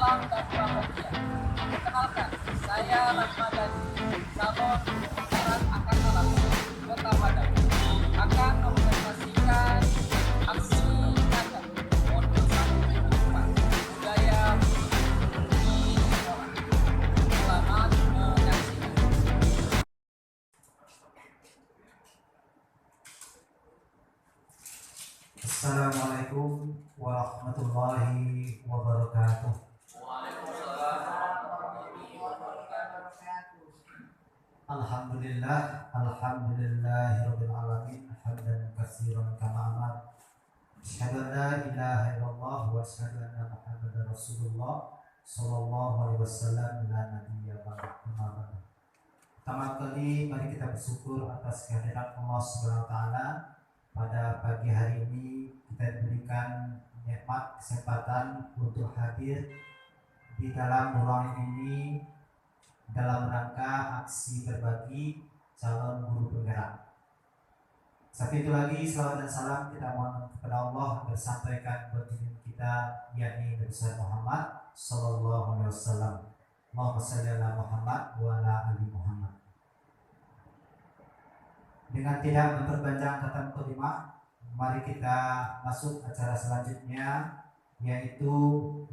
Salam dan Pramudia. Perkenalkan, saya Rahmadani, calon Pemekaran Angkatan Laut Kota Padang, akan mempresentasikan aksi nyata modul 1/4 budaya di sekolah. Selamat menyaksikan. Assalamualaikum warahmatullahi wabarakatuh. Alhamdulillahirabbil alamin hamdan katsiran kama amar. Asyhadu an la ilaha illallah wa asyhadu anna Muhammadar Rasulullah sallallahu alaihi wasallam la nabiyya ba'dahu. Pertama kali mari kita bersyukur atas kehadiran Allah Subhanahu wa taala. Pada pagi hari ini kita diberikan nikmat kesempatan untuk hadir di dalam ruangan ini dalam rangka aksi berbagi calon guru penggerak. Satu itu lagi, salawat dan salam kita mohon kepada Allah bersampaikan buat kita, yakni Nabi Muhammad sallallahu alaihi wasallam. Allahumma shalli ala Muhammad wa ala ali Muhammad. Dengan tidak memperpanjang kata mukadimah, mari kita masuk acara selanjutnya, yaitu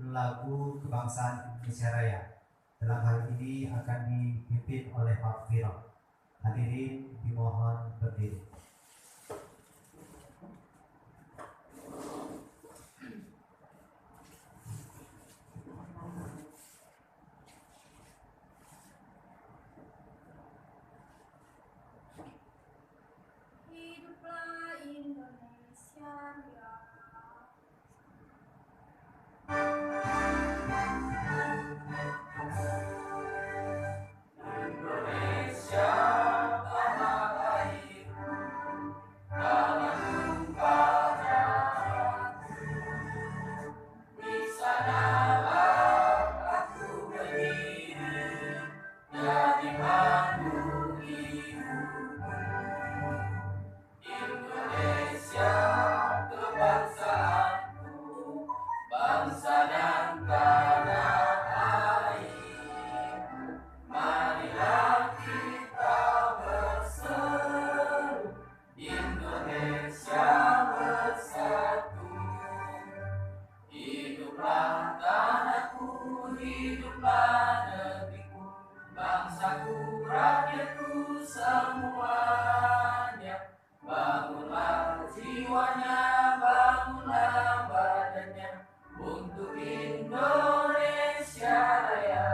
lagu kebangsaan Indonesia Raya. Dalam hal ini akan dipimpin oleh Pak Firo. Hadirin dimohon berdiri. Hiduplah Indonesia Raya. Indonesia tanah air, tanah tumpahnya, di sanalah aku berdiri, jadi mandu ibuku. Indonesia kebangsaanku, bangsa dan tanah airku. Marilah kita berseru, Indonesia bersatu. Hiduplah tanahku, hiduplah negeriku, bangsaku, rakyatku semuanya. Bangunlah jiwanya, bangunlah badannya, untuk Indonesia Raya.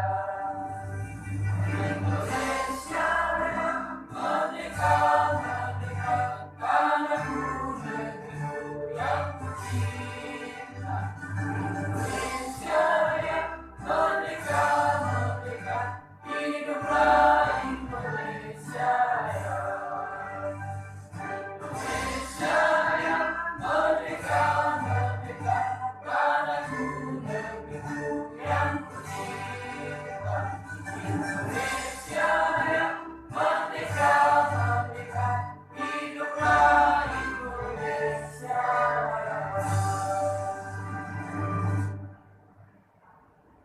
Indonesia Raya, merdeka, merdeka, tanahku, negeriku yang kucinta. Indonesia Raya, merdeka, merdeka, hiduplah Indonesia Raya. Indonesia Raya, merdeka, merdeka, tanahku, negeriku yang kucinta. Indonesia Raya, merdeka, merdeka, hiduplah Indonesia Raya.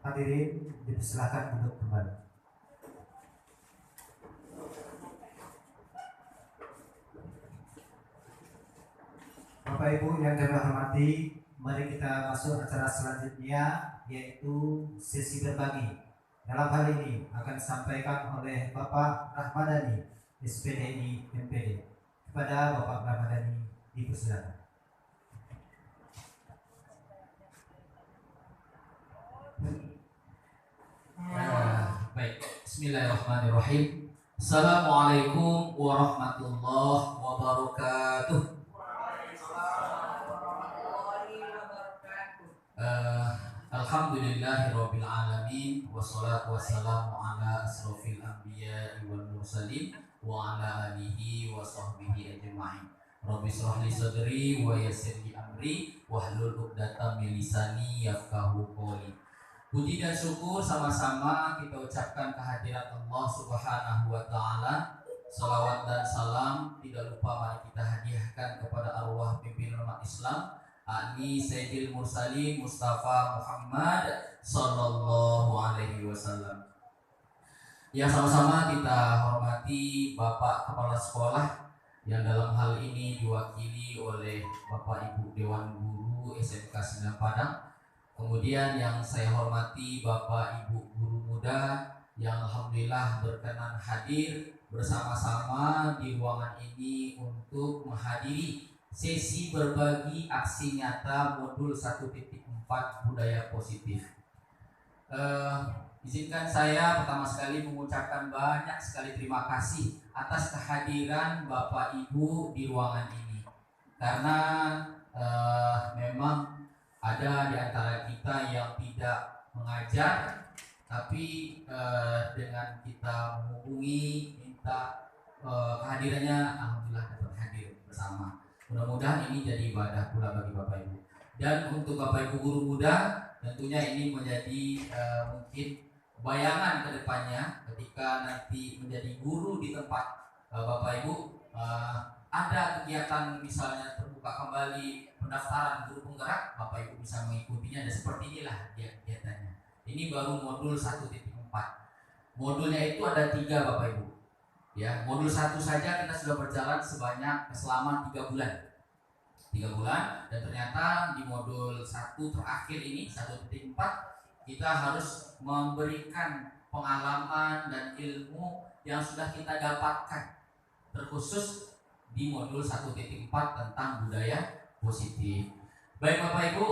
Hadirin dipersilakan duduk kembali. Bapak Ibu yang kami hormati, mari kita masuk acara selanjutnya, yaitu sesi berbagi. Dalam hal ini akan disampaikan oleh Bapak Rahmadani, SPDI MPD. Kepada Bapak Rahmadani dipersilakan. Baik, bismillahirrahmanirrahim. Assalamualaikum warahmatullahi wabarakatuh. Alhamdulillahirabbil alamin, wassalatu wassalamu ala asrofil anbiya'i wal mursalin wa ala alihi wa sahbihi ajma'in. Rabbi shrah li sadri wa yassir li amri wahlul 'uqdatam min lisani yafqahu qawli. Puji dan syukur sama-sama kita ucapkan kehadirat Allah Subhanahu wa taala. Salawat dan salam tidak lupa mari kita hadiahkan kepada arwah pimpinan umat Islam Ani Sayyidil Mursalin Mustafa Muhammad Sallallahu Alaihi Wasallam. Ya, sama-sama kita hormati Bapak Kepala Sekolah yang dalam hal ini diwakili oleh Bapak Ibu Dewan Guru SMK 9 Padang. Kemudian yang saya hormati Bapak Ibu Guru Muda yang alhamdulillah berkenan hadir bersama-sama di ruangan ini untuk menghadiri sesi berbagi aksi nyata modul 1.4 budaya positif. Izinkan saya pertama sekali mengucapkan banyak sekali terima kasih atas kehadiran Bapak Ibu di ruangan ini, karena memang ada di antara kita yang tidak mengajar, tapi dengan kita menghubungi minta kehadirannya, alhamdulillah dapat hadir bersama. Mudah-mudahan ini jadi ibadah pula bagi Bapak Ibu. Dan untuk Bapak Ibu guru muda, tentunya ini menjadi mungkin bayangan ke depannya ketika nanti menjadi guru di tempat Bapak Ibu, ada kegiatan misalnya terbuka kembali pendaftaran guru penggerak, Bapak Ibu bisa mengikutinya, dan seperti inilah kegiatannya. Ini baru modul 1.4. Modulnya itu ada 3 Bapak Ibu. Ya, modul 1 saja kita sudah berjalan selama 3 bulan. 3 bulan, dan ternyata di modul 1 terakhir ini 1.4 kita harus memberikan pengalaman dan ilmu yang sudah kita dapatkan, terkhusus di modul 1.4 tentang budaya positif. Baik Bapak Ibu,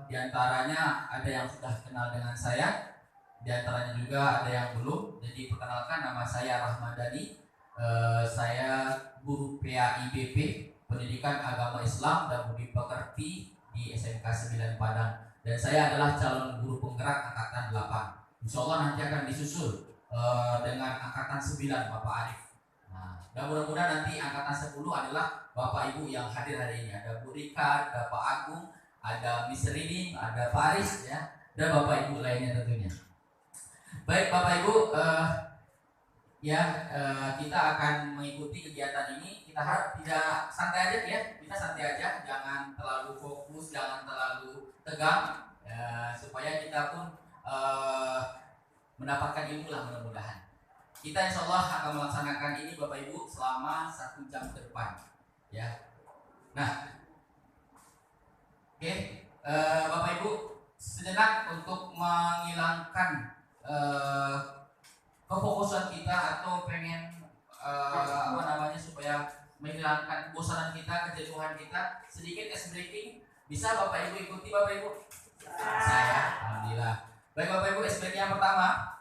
di antaranya ada yang sudah kenal dengan saya, di antaranya juga ada yang belum. Jadi perkenalkan, nama saya Rahmadani, saya guru PAIBP Pendidikan Agama Islam dan Budi Pekerti di SMK 9 Padang. Dan saya adalah calon guru penggerak angkatan 8. Insya Allah nanti akan disusul dengan angkatan 9 Bapak Arif. Nah, dan mudah-mudahan nanti angkatan 10 adalah Bapak Ibu yang hadir hari ini. Ada Bu Rika, ada Pak Agung, ada Miss Riding, ada Faris, ya, dan Bapak Ibu lainnya tentunya. Baik Bapak Ibu, kita akan mengikuti kegiatan ini. Kita harap tidak santai aja ya, kita santai aja, jangan terlalu fokus, jangan terlalu tegang, supaya kita pun mendapatkan ilmu lah mudah-mudahan. Kita insya Allah akan melaksanakan ini Bapak Ibu selama 1 jam ke depan, ya. Nah, oke, Bapak Ibu, sejenak untuk menghilangkan kefokusan kita atau pengen supaya menghilangkan kebosanan kita, kejenuhan kita, sedikit ice breaking. Bisa Bapak Ibu ikuti Bapak Ibu? Saya, alhamdulillah. Baik Bapak Ibu, ice breaking yang pertama,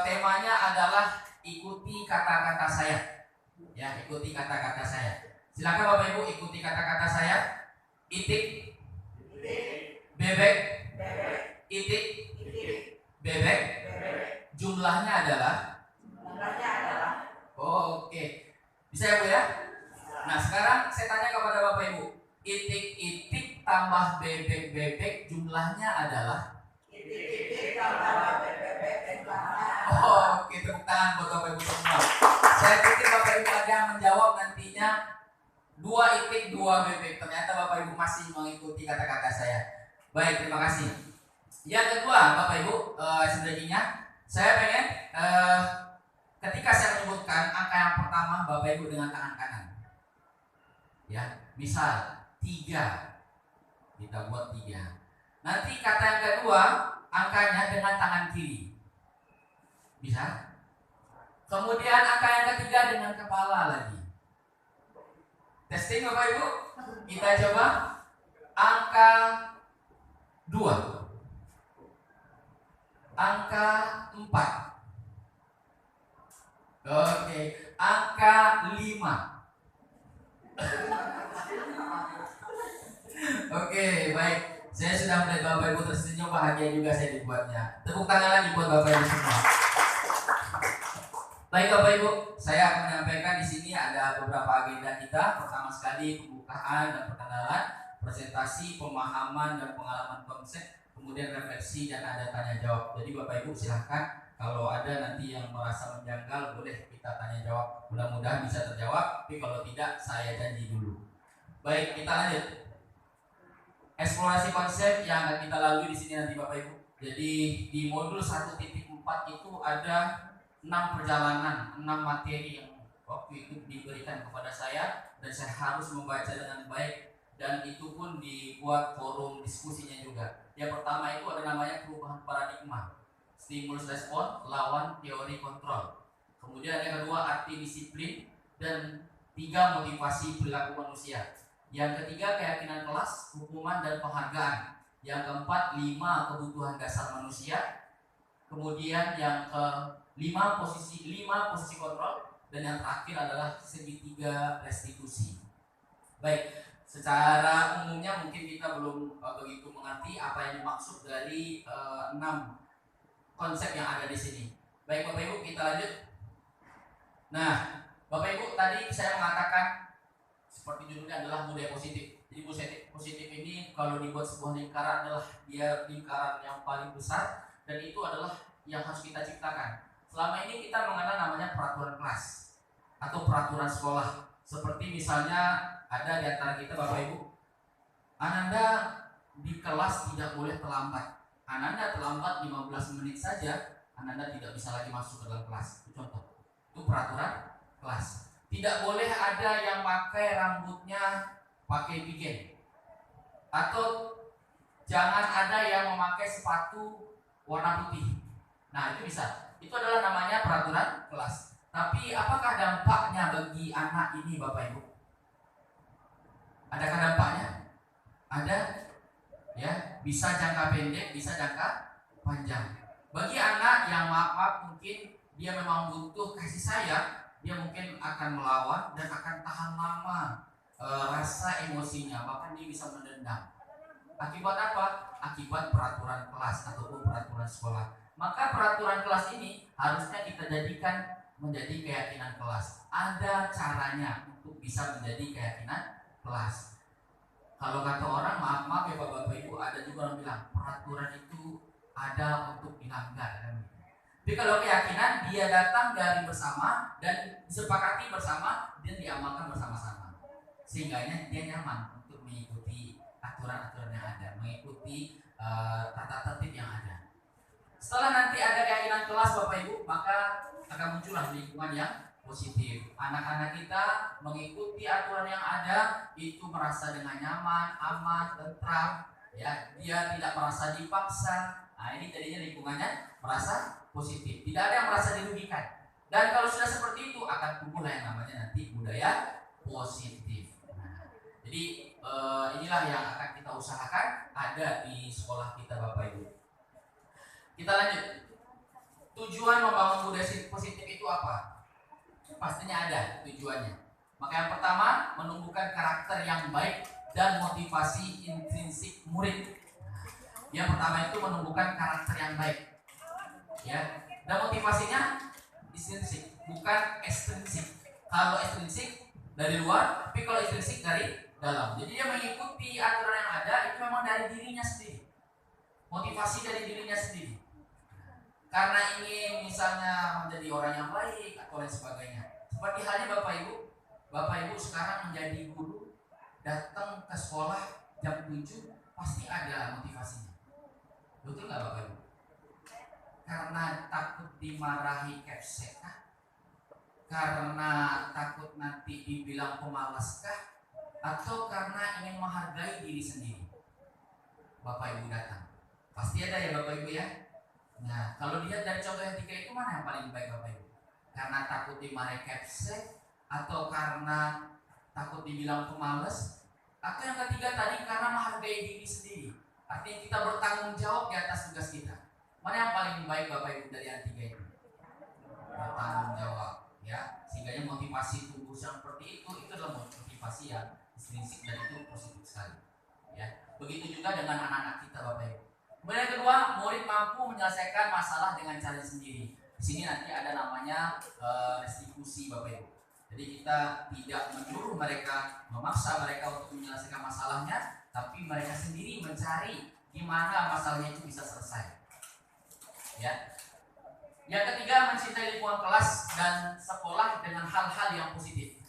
temanya adalah ikuti kata-kata saya. Ya, ikuti kata-kata saya. Silakan Bapak Ibu ikuti kata-kata saya. Itik, bebek, itik, bebek. Jumlahnya adalah. Oke. Bisa ya Bu ya? Nah, sekarang saya tanya kepada Bapak Ibu. Itik-itik tambah bebek-bebek jumlahnya adalah. Oke, tepuk tangan buat Bapak Ibu semua. Saya pikir Bapak Ibu ada yang menjawab nantinya 2 itik 2 bebek. Ternyata Bapak Ibu masih mengikuti kata-kata saya. Baik, terima kasih. Yang kedua Bapak Ibu, sebenarnya saya pengen ketika saya menyebutkan angka yang pertama, Bapak Ibu dengan tangan kanan. Ya, misal 3. Kita buat 3. Nanti kata yang kedua, angkanya dengan tangan kiri. Bisa? Kemudian angka yang ketiga dengan kepala lagi. Testing Bapak Ibu. Kita coba angka 2. Angka 4. Oke, angka 5. Oke, baik. Saya sudah melihat Bapak Ibu tersenyum, bahagia juga saya dibuatnya. Tepuk tangan lagi buat Bapak Ibu semua. Baik Bapak Ibu, saya akan menyampaikan di sini ada beberapa agenda kita. Pertama sekali pembukaan dan perkenalan, presentasi, pemahaman dan pengalaman konsep, kemudian refleksi dan ada tanya jawab. Jadi Bapak Ibu silahkan kalau ada nanti yang merasa menjanggal boleh kita tanya jawab. Mudah-mudahan bisa terjawab, tapi kalau tidak saya janji dulu. Baik, kita lanjut. eksplorasi konsep yang akan kita lalui di sini nanti Bapak Ibu. Jadi di modul 1.4 itu ada 6 perjalanan, 6 materi yang waktu itu diberikan kepada saya dan saya harus membaca dengan baik, dan itu pun dibuat forum diskusinya juga. Yang pertama itu ada namanya perubahan paradigma, stimulus respon lawan teori kontrol. Kemudian yang kedua arti disiplin, dan 3 motivasi perilaku manusia. Yang ketiga keyakinan kelas, hukuman dan penghargaan. Yang keempat 5 kebutuhan dasar manusia. Kemudian yang kelima posisi kontrol, dan yang terakhir adalah segitiga restitusi. Baik, secara umumnya mungkin kita belum begitu mengerti apa yang dimaksud dari 6 konsep yang ada di sini. Baik Bapak Ibu, kita lanjut. Nah, Bapak Ibu, tadi saya mengatakan seperti judulnya adalah budaya positif. Jadi budaya positif ini kalau dibuat sebuah lingkaran adalah dia lingkaran yang paling besar, dan itu adalah yang harus kita ciptakan. Selama ini kita mengenal namanya peraturan kelas atau peraturan sekolah. Seperti misalnya ada di antara kita Bapak Ibu, Ananda di kelas tidak boleh terlambat. Ananda terlambat 15 menit saja, Ananda tidak bisa lagi masuk ke dalam kelas. Itu contoh. Itu peraturan kelas. Tidak boleh ada yang pakai rambutnya pakai piggen, atau jangan ada yang memakai sepatu warna putih. Nah, itu bisa. Itu adalah namanya peraturan kelas. Tapi apakah dampaknya bagi anak ini Bapak Ibu? Adakah dampaknya? Ada, ya, bisa jangka pendek, bisa jangka panjang. Bagi anak yang maaf mungkin dia memang butuh kasih sayang, dia mungkin akan melawan dan akan tahan lama rasa emosinya, bahkan dia bisa mendendam. Akibat apa? Akibat peraturan kelas ataupun peraturan sekolah. Maka peraturan kelas ini harusnya kita jadikan menjadi keyakinan kelas. Ada caranya untuk bisa menjadi keyakinan kelas. Kalau kata orang, maaf ya Bapak Ibu, ada juga orang bilang peraturan itu ada untuk dilanggar. Tapi kalau keyakinan, dia datang dari bersama dan disepakati bersama dan diamalkan bersama-sama, sehingga dia nyaman untuk mengikuti aturan-aturan yang ada, mengikuti tata tertib yang ada. Setelah nanti ada keyakinan kelas Bapak Ibu, maka akan muncullah lingkungan yang positif. Anak-anak kita mengikuti aturan yang ada itu merasa dengan nyaman, aman, tentram, ya, dia tidak merasa dipaksa. Nah, ini jadinya lingkungannya merasa positif, tidak ada yang merasa dirugikan. Dan kalau sudah seperti itu akan tumbuh yang namanya nanti budaya positif. Nah, jadi inilah yang akan kita usahakan ada di sekolah kita Bapak Ibu. Kita lanjut. Tujuan membangun budaya positif itu apa? Pastinya ada tujuannya. Maka yang pertama, menumbuhkan karakter yang baik dan motivasi intrinsik murid. Yang pertama itu menumbuhkan karakter yang baik, ya. Dan motivasinya intrinsik, bukan ekstrinsik. Kalau ekstrinsik dari luar, tapi kalau intrinsik dari dalam. Jadi dia mengikuti aturan yang ada itu memang dari dirinya sendiri. Motivasi dari dirinya sendiri. Karena ingin misalnya menjadi orang yang baik atau lain sebagainya. Seperti halnya Bapak Ibu sekarang menjadi guru, datang ke sekolah jam 7 pasti ada motivasinya. Betul nggak Bapak Ibu? Karena takut dimarahi kepsek kah? Karena takut nanti dibilang pemalas kah? Atau karena ingin menghargai diri sendiri? Bapak Ibu datang, pasti ada ya Bapak Ibu ya. Nah, kalau dilihat dari contoh yang 3 itu mana yang paling baik Bapak Ibu? Karena takut dimarahi kepsek, atau karena takut dibilang pemalas, atau yang ketiga tadi karena menghargai diri sendiri? Artinya kita bertanggung jawab di atas tugas kita. Mana yang paling baik Bapak Ibu dari yang 3 itu? Bertanggung jawab, ya. Sehingga motivasi tumbuh seperti itu adalah motivasi yang intrinsik dan itu positif sekali, ya. Begitu juga dengan anak-anak kita Bapak Ibu. Kemudian yang kedua, murid mampu menyelesaikan masalah dengan cara sendiri. Di sini nanti ada namanya restitusi Bapak Ibu. Jadi kita tidak menyuruh mereka, memaksa mereka untuk menyelesaikan masalahnya, tapi mereka sendiri mencari gimana masalahnya itu bisa selesai. Ya. Yang ketiga, mencintai lingkungan kelas dan sekolah dengan hal-hal yang positif.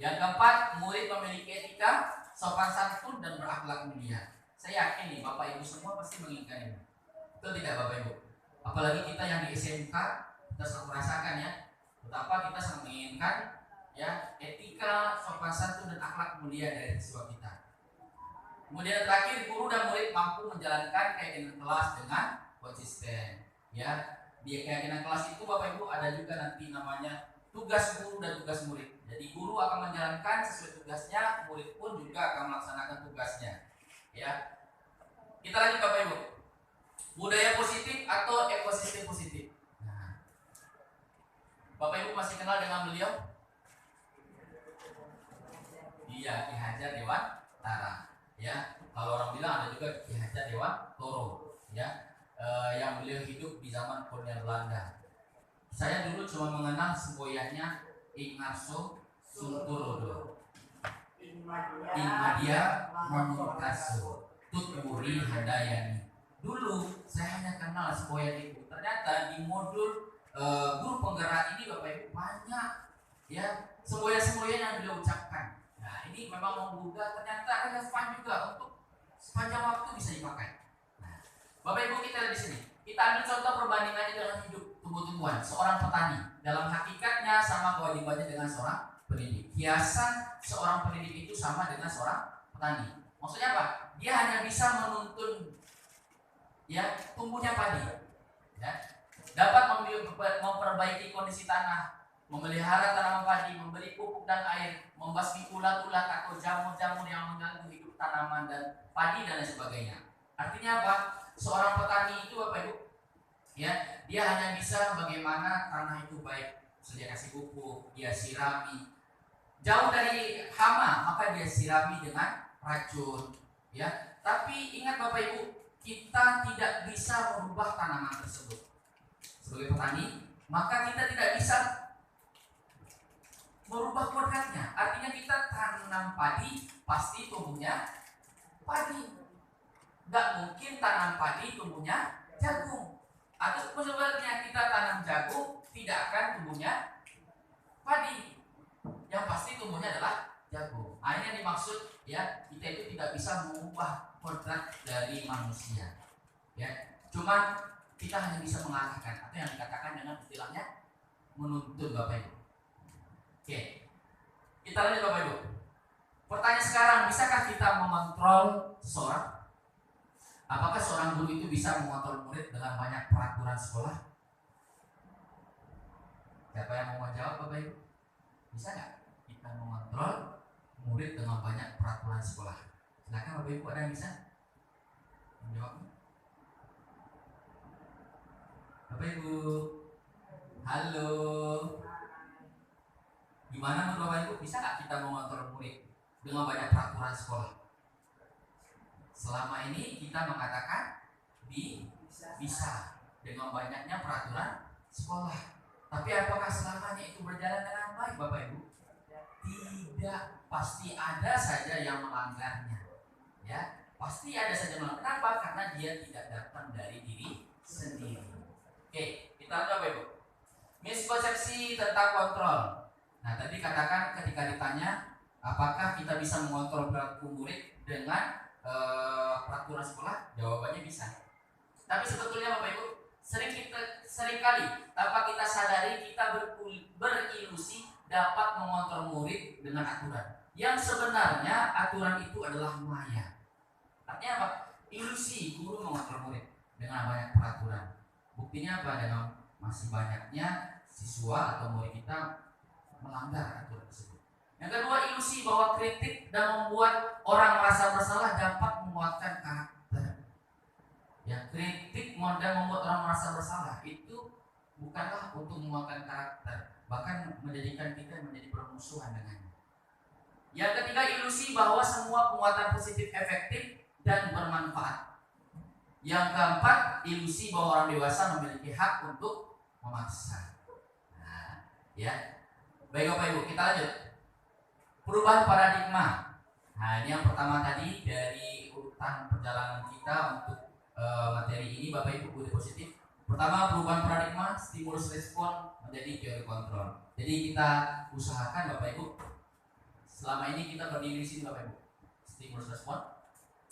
Yang keempat, murid memiliki etika sopan santun dan berakhlak mulia. Saya yakin nih Bapak Ibu semua pasti menginginkan ini. Betul tidak Bapak Ibu? Apalagi kita yang di SMK, kita selalu merasakan ya betapa kita sangat menginginkan ya etika, sopan santun dan akhlak mulia dari siswa kita. Kemudian terakhir, guru dan murid mampu menjalankan keyakinan kelas dengan konsisten. Ya, di keyakinan kelas itu Bapak Ibu ada juga nanti namanya tugas guru dan tugas murid. Jadi guru akan menjalankan sesuai tugasnya, murid pun juga akan melaksanakan tugasnya. Ya, kita lanjut Bapak Ibu. Budaya positif atau ekosistem positif. Nah, Bapak Ibu masih kenal dengan beliau? Iya, Ki Hajar Dewantara. Ya, kalau orang bilang ada juga Ki Hajar Dewantoro. Ya, yang beliau hidup di zaman kolonial Belanda. Saya dulu cuma mengenal semboyannya Ingarso Sunturodo, Inmadia Manurkaso, Tuturi Handayani. Dulu saya hanya kenal semboyan itu. Ternyata di modul guru penggerak ini Bapak Ibu banyak ya semboyan-semboyan yang beliau ucapkan. Nah ini memang menggugah, ternyata relevan juga untuk sepanjang waktu bisa dipakai. Nah, Bapak Ibu kita lihat di sini. Kita ambil contoh perbandingannya dengan hidup tumbuh-tumbuhan. Seorang petani dalam hakikatnya sama kewajibannya dengan seorang pendidik. Hiasan seorang pendidik itu sama dengan seorang petani. Maksudnya apa? Dia hanya bisa menuntun ya tumbuhnya padi. Ya. Dapat memperbaiki kondisi tanah, memelihara tanaman padi, memberi pupuk dan air, membasmi ulat-ulat atau jamur-jamur yang mengganggu hidup tanaman dan padi dan lain sebagainya. Artinya apa? Seorang petani itu Bapak Ibu, ya dia hanya bisa bagaimana tanah itu baik, dia kasih pupuk, dia sirami. Jauh dari hama, maka dia sirami dengan racun. Ya, tapi ingat Bapak Ibu, kita tidak bisa merubah tanaman tersebut. Sebagai petani, maka kita tidak bisa merubah kodratnya. Artinya kita tanam padi pasti tumbuhnya padi. Nggak mungkin tanam padi tumbuhnya jagung. Atau sebenarnya kita tanam jagung tidak akan tumbuhnya padi. Yang pasti tumbuhnya adalah jagung. Ini yang dimaksud ya kita itu tidak bisa mengubah kodrat dari manusia. Ya, cuma kita hanya bisa mengalahkan atau yang dikatakan dengan istilahnya menuntun Bapak Ibu. Oke, kita lanjut Bapak Ibu. Pertanyaan sekarang, bisakah kita mengontrol seseorang? Apakah seorang guru itu bisa mengontrol murid dengan banyak peraturan sekolah? Siapa yang mau menjawab Bapak Ibu? Bisa nggak kita mengontrol murid dengan banyak peraturan sekolah? Silakan Bapak Ibu, ada yang bisa menjawab? Bapak Ibu, halo. Gimana menurut Bapak Ibu, bisa nggak kita mengontrol murid dengan banyak peraturan sekolah? Selama ini kita mengatakan bisa dengan banyaknya peraturan sekolah. Tapi apakah selamanya itu berjalan dengan baik Bapak Ibu? Tidak, pasti ada saja yang melanggarnya. Ya, pasti ada saja melanggar. Kenapa? Karena dia tidak datang dari diri sendiri. Oke, kita lihat Bapak Ibu. Miskonsepsi tentang kontrol. Nah, tadi katakan ketika ditanya apakah kita bisa mengontrol perilaku murid dengan peraturan sekolah, jawabannya bisa. Tapi sebetulnya Bapak Ibu, seringkali tanpa kita sadari kita berilusi dapat mengontrol murid dengan aturan. Yang sebenarnya aturan itu adalah maya. Artinya apa? Ilusi guru mengontrol murid dengan banyak peraturan. Buktinya apa? Dengan masih banyaknya siswa atau murid kita melanggar aturan tersebut. Yang kedua, ilusi bahwa kritik dan membuat orang merasa bersalah dapat menguatkan karakter. Ya, kritik dan membuat orang merasa bersalah itu bukanlah untuk menguatkan karakter, bahkan menjadikan kita menjadi bermusuhan dengannya. Yang ketiga, ilusi bahwa semua penguatan positif efektif dan bermanfaat. Yang keempat, ilusi bahwa orang dewasa memiliki hak untuk memaksa. Nah, ya. Baik Bapak Ibu, kita lanjut. Perubahan paradigma. Nah, ini yang pertama tadi dari urutan perjalanan kita untuk materi ini Bapak Ibu, udah positif. Pertama, perubahan paradigma, stimulus respon menjadi teori kontrol. Jadi kita usahakan Bapak Ibu, selama ini kita berdiri di sini Bapak Ibu. stimulus respon,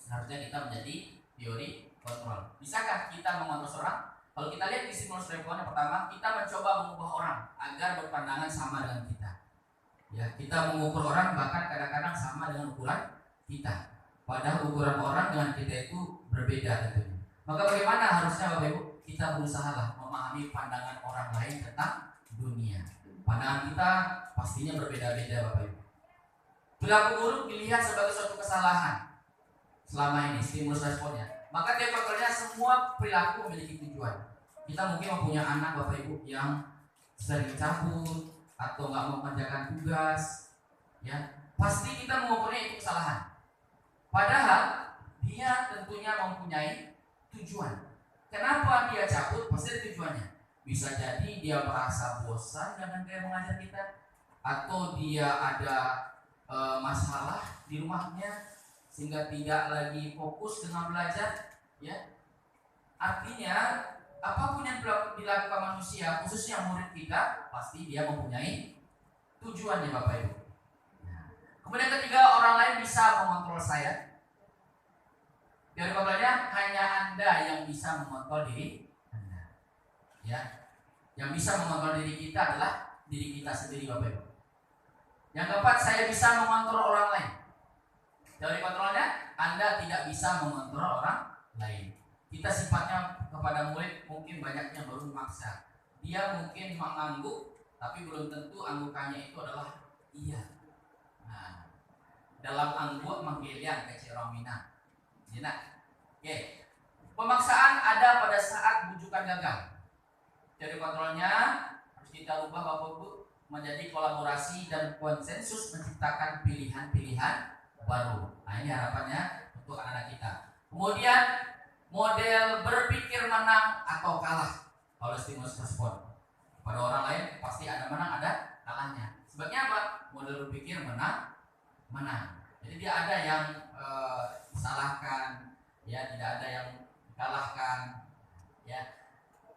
harusnya kita menjadi teori kontrol. Bisakah kita mengontrol seorang? Kalau kita lihat di stimulus respon yang pertama, kita mencoba mengubah orang agar berpandangan sama dengan kita. Ya, kita mengukur orang bahkan kadang-kadang sama dengan ukuran kita. Padahal ukuran orang dengan kita itu berbeda tentunya. Maka bagaimana harusnya Bapak Ibu? Kita berusaha memahami pandangan orang lain tentang dunia. Pandangan kita pastinya berbeda-beda Bapak Ibu. Perilaku buruk dilihat sebagai suatu kesalahan selama ini stimulus responnya. Maka dia kontrolnya semua perilaku memiliki tujuan. Kita mungkin mempunyai anak Bapak Ibu yang sering cabut atau nggak mengerjakan tugas, ya pasti kita mengukurnya itu kesalahan. Padahal dia tentunya mempunyai tujuan. Kenapa dia cabut? Pasti ada tujuannya. Bisa jadi dia merasa bosan dengan gaya mengajar kita, atau dia ada masalah di rumahnya sehingga tidak lagi fokus dengan belajar. Ya, artinya apapun yang dilakukan manusia, khususnya murid kita, pasti dia mempunyai tujuannya Bapak Ibu. Nah, kemudian ketiga, orang lain bisa mengontrol saya. Teori kontrolnya hanya Anda yang bisa mengontrol diri Anda. Ya, yang bisa mengontrol diri kita adalah diri kita sendiri Bapak Ibu. Yang keempat, saya bisa mengontrol orang lain. Teori kontrolnya, Anda tidak bisa mengontrol orang lain. Kita sifatnya kepada murid mungkin banyaknya baru memaksa. Dia mungkin mengangguk, tapi belum tentu anggukannya itu adalah iya. Nah, dalam angguk menggeliang kecil Romina. Nah, oke. Pemaksaan ada pada saat bujukan gagal. Teori kontrolnya harus kita ubah Bapak Ibu menjadi kolaborasi dan konsensus menciptakan pilihan-pilihan baru. Nah, ini harapannya untuk anak-anak kita. Kemudian model berpikir menang atau kalah kalau stimulus respon. Pada orang lain pasti ada menang, ada kalahnya. Sebabnya apa? Model berpikir menang. Jadi dia ada yang disalahkan, ya tidak ada yang dikalahkan. Ya.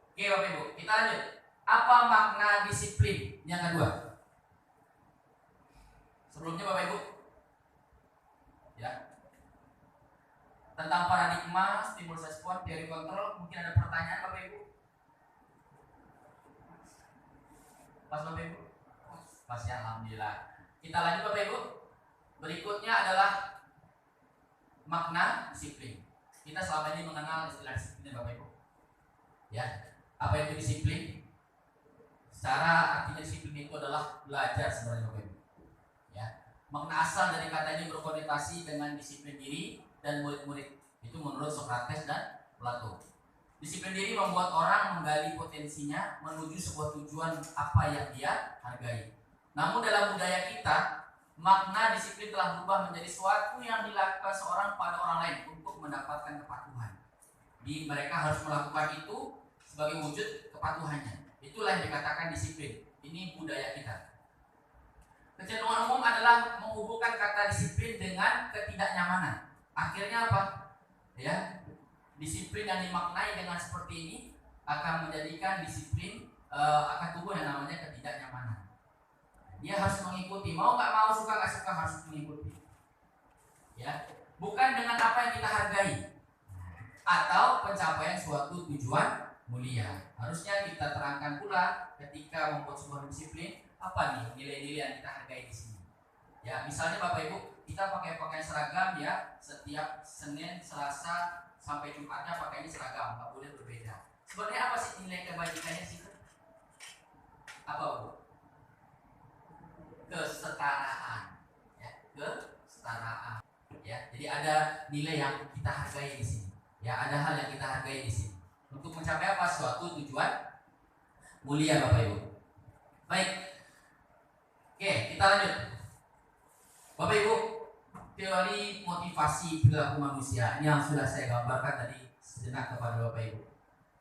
Oke Bapak Ibu, kita lanjut. Apa makna disiplin? Yang kedua. Sebelumnya Bapak Ibu, ya, tentang paradigma stimulus respon teori kontrol, mungkin ada pertanyaan Bapak Ibu? Pas Bapak Ibu? Pas ya, alhamdulillah. Kita lanjut Bapak Ibu. Berikutnya adalah makna disiplin. Kita selama ini mengenal istilah disiplin Bapak Ibu. Ya, apa itu disiplin? Secara artinya disiplin itu adalah belajar sebenarnya Bapak Ibu. Ya, makna asal dari kata ini berkonotasi dengan disiplin diri dan murid-murid. Itu menurut Socrates dan Plato. Disiplin diri membuat orang menggali potensinya menuju sebuah tujuan apa yang dia hargai. Namun dalam budaya kita, makna disiplin telah berubah menjadi sesuatu yang dilakukan seorang pada orang lain untuk mendapatkan kepatuhan. Jadi mereka harus melakukan itu sebagai wujud kepatuhannya. Itulah yang dikatakan disiplin. Ini budaya kita. Kecenderungan umum adalah menghubungkan kata disiplin dengan ketidaknyamanan. Akhirnya apa? Ya, disiplin yang dimaknai dengan seperti ini akan menjadikan disiplin akan tumbuh yang namanya ketidaknyamanan. Dia harus mengikuti, mau nggak mau, suka nggak suka harus mengikuti. Ya, bukan dengan apa yang kita hargai atau pencapaian suatu tujuan mulia. Harusnya kita terangkan pula ketika membuat sebuah disiplin apa nih nilai-nilai yang kita hargai di sini. Ya, misalnya Bapak Ibu, kita pakai pakaian seragam ya, setiap Senin, Selasa sampai Jumatnya pakainya seragam, nggak boleh berbeda. Sebenarnya apa sih nilai kebajikannya sih? Apa Bu? Kesetaraan, ya, kesetaraan. Ya, jadi ada nilai yang kita hargai di sini. Ya, ada hal yang kita hargai di sini. Untuk mencapai apa? Suatu tujuan mulia Bapak Ibu. Baik. Oke, kita lanjut. Bapak Ibu, teori motivasi perilaku manusia ini yang sudah saya gambarkan tadi sejenak kepada Bapak Ibu.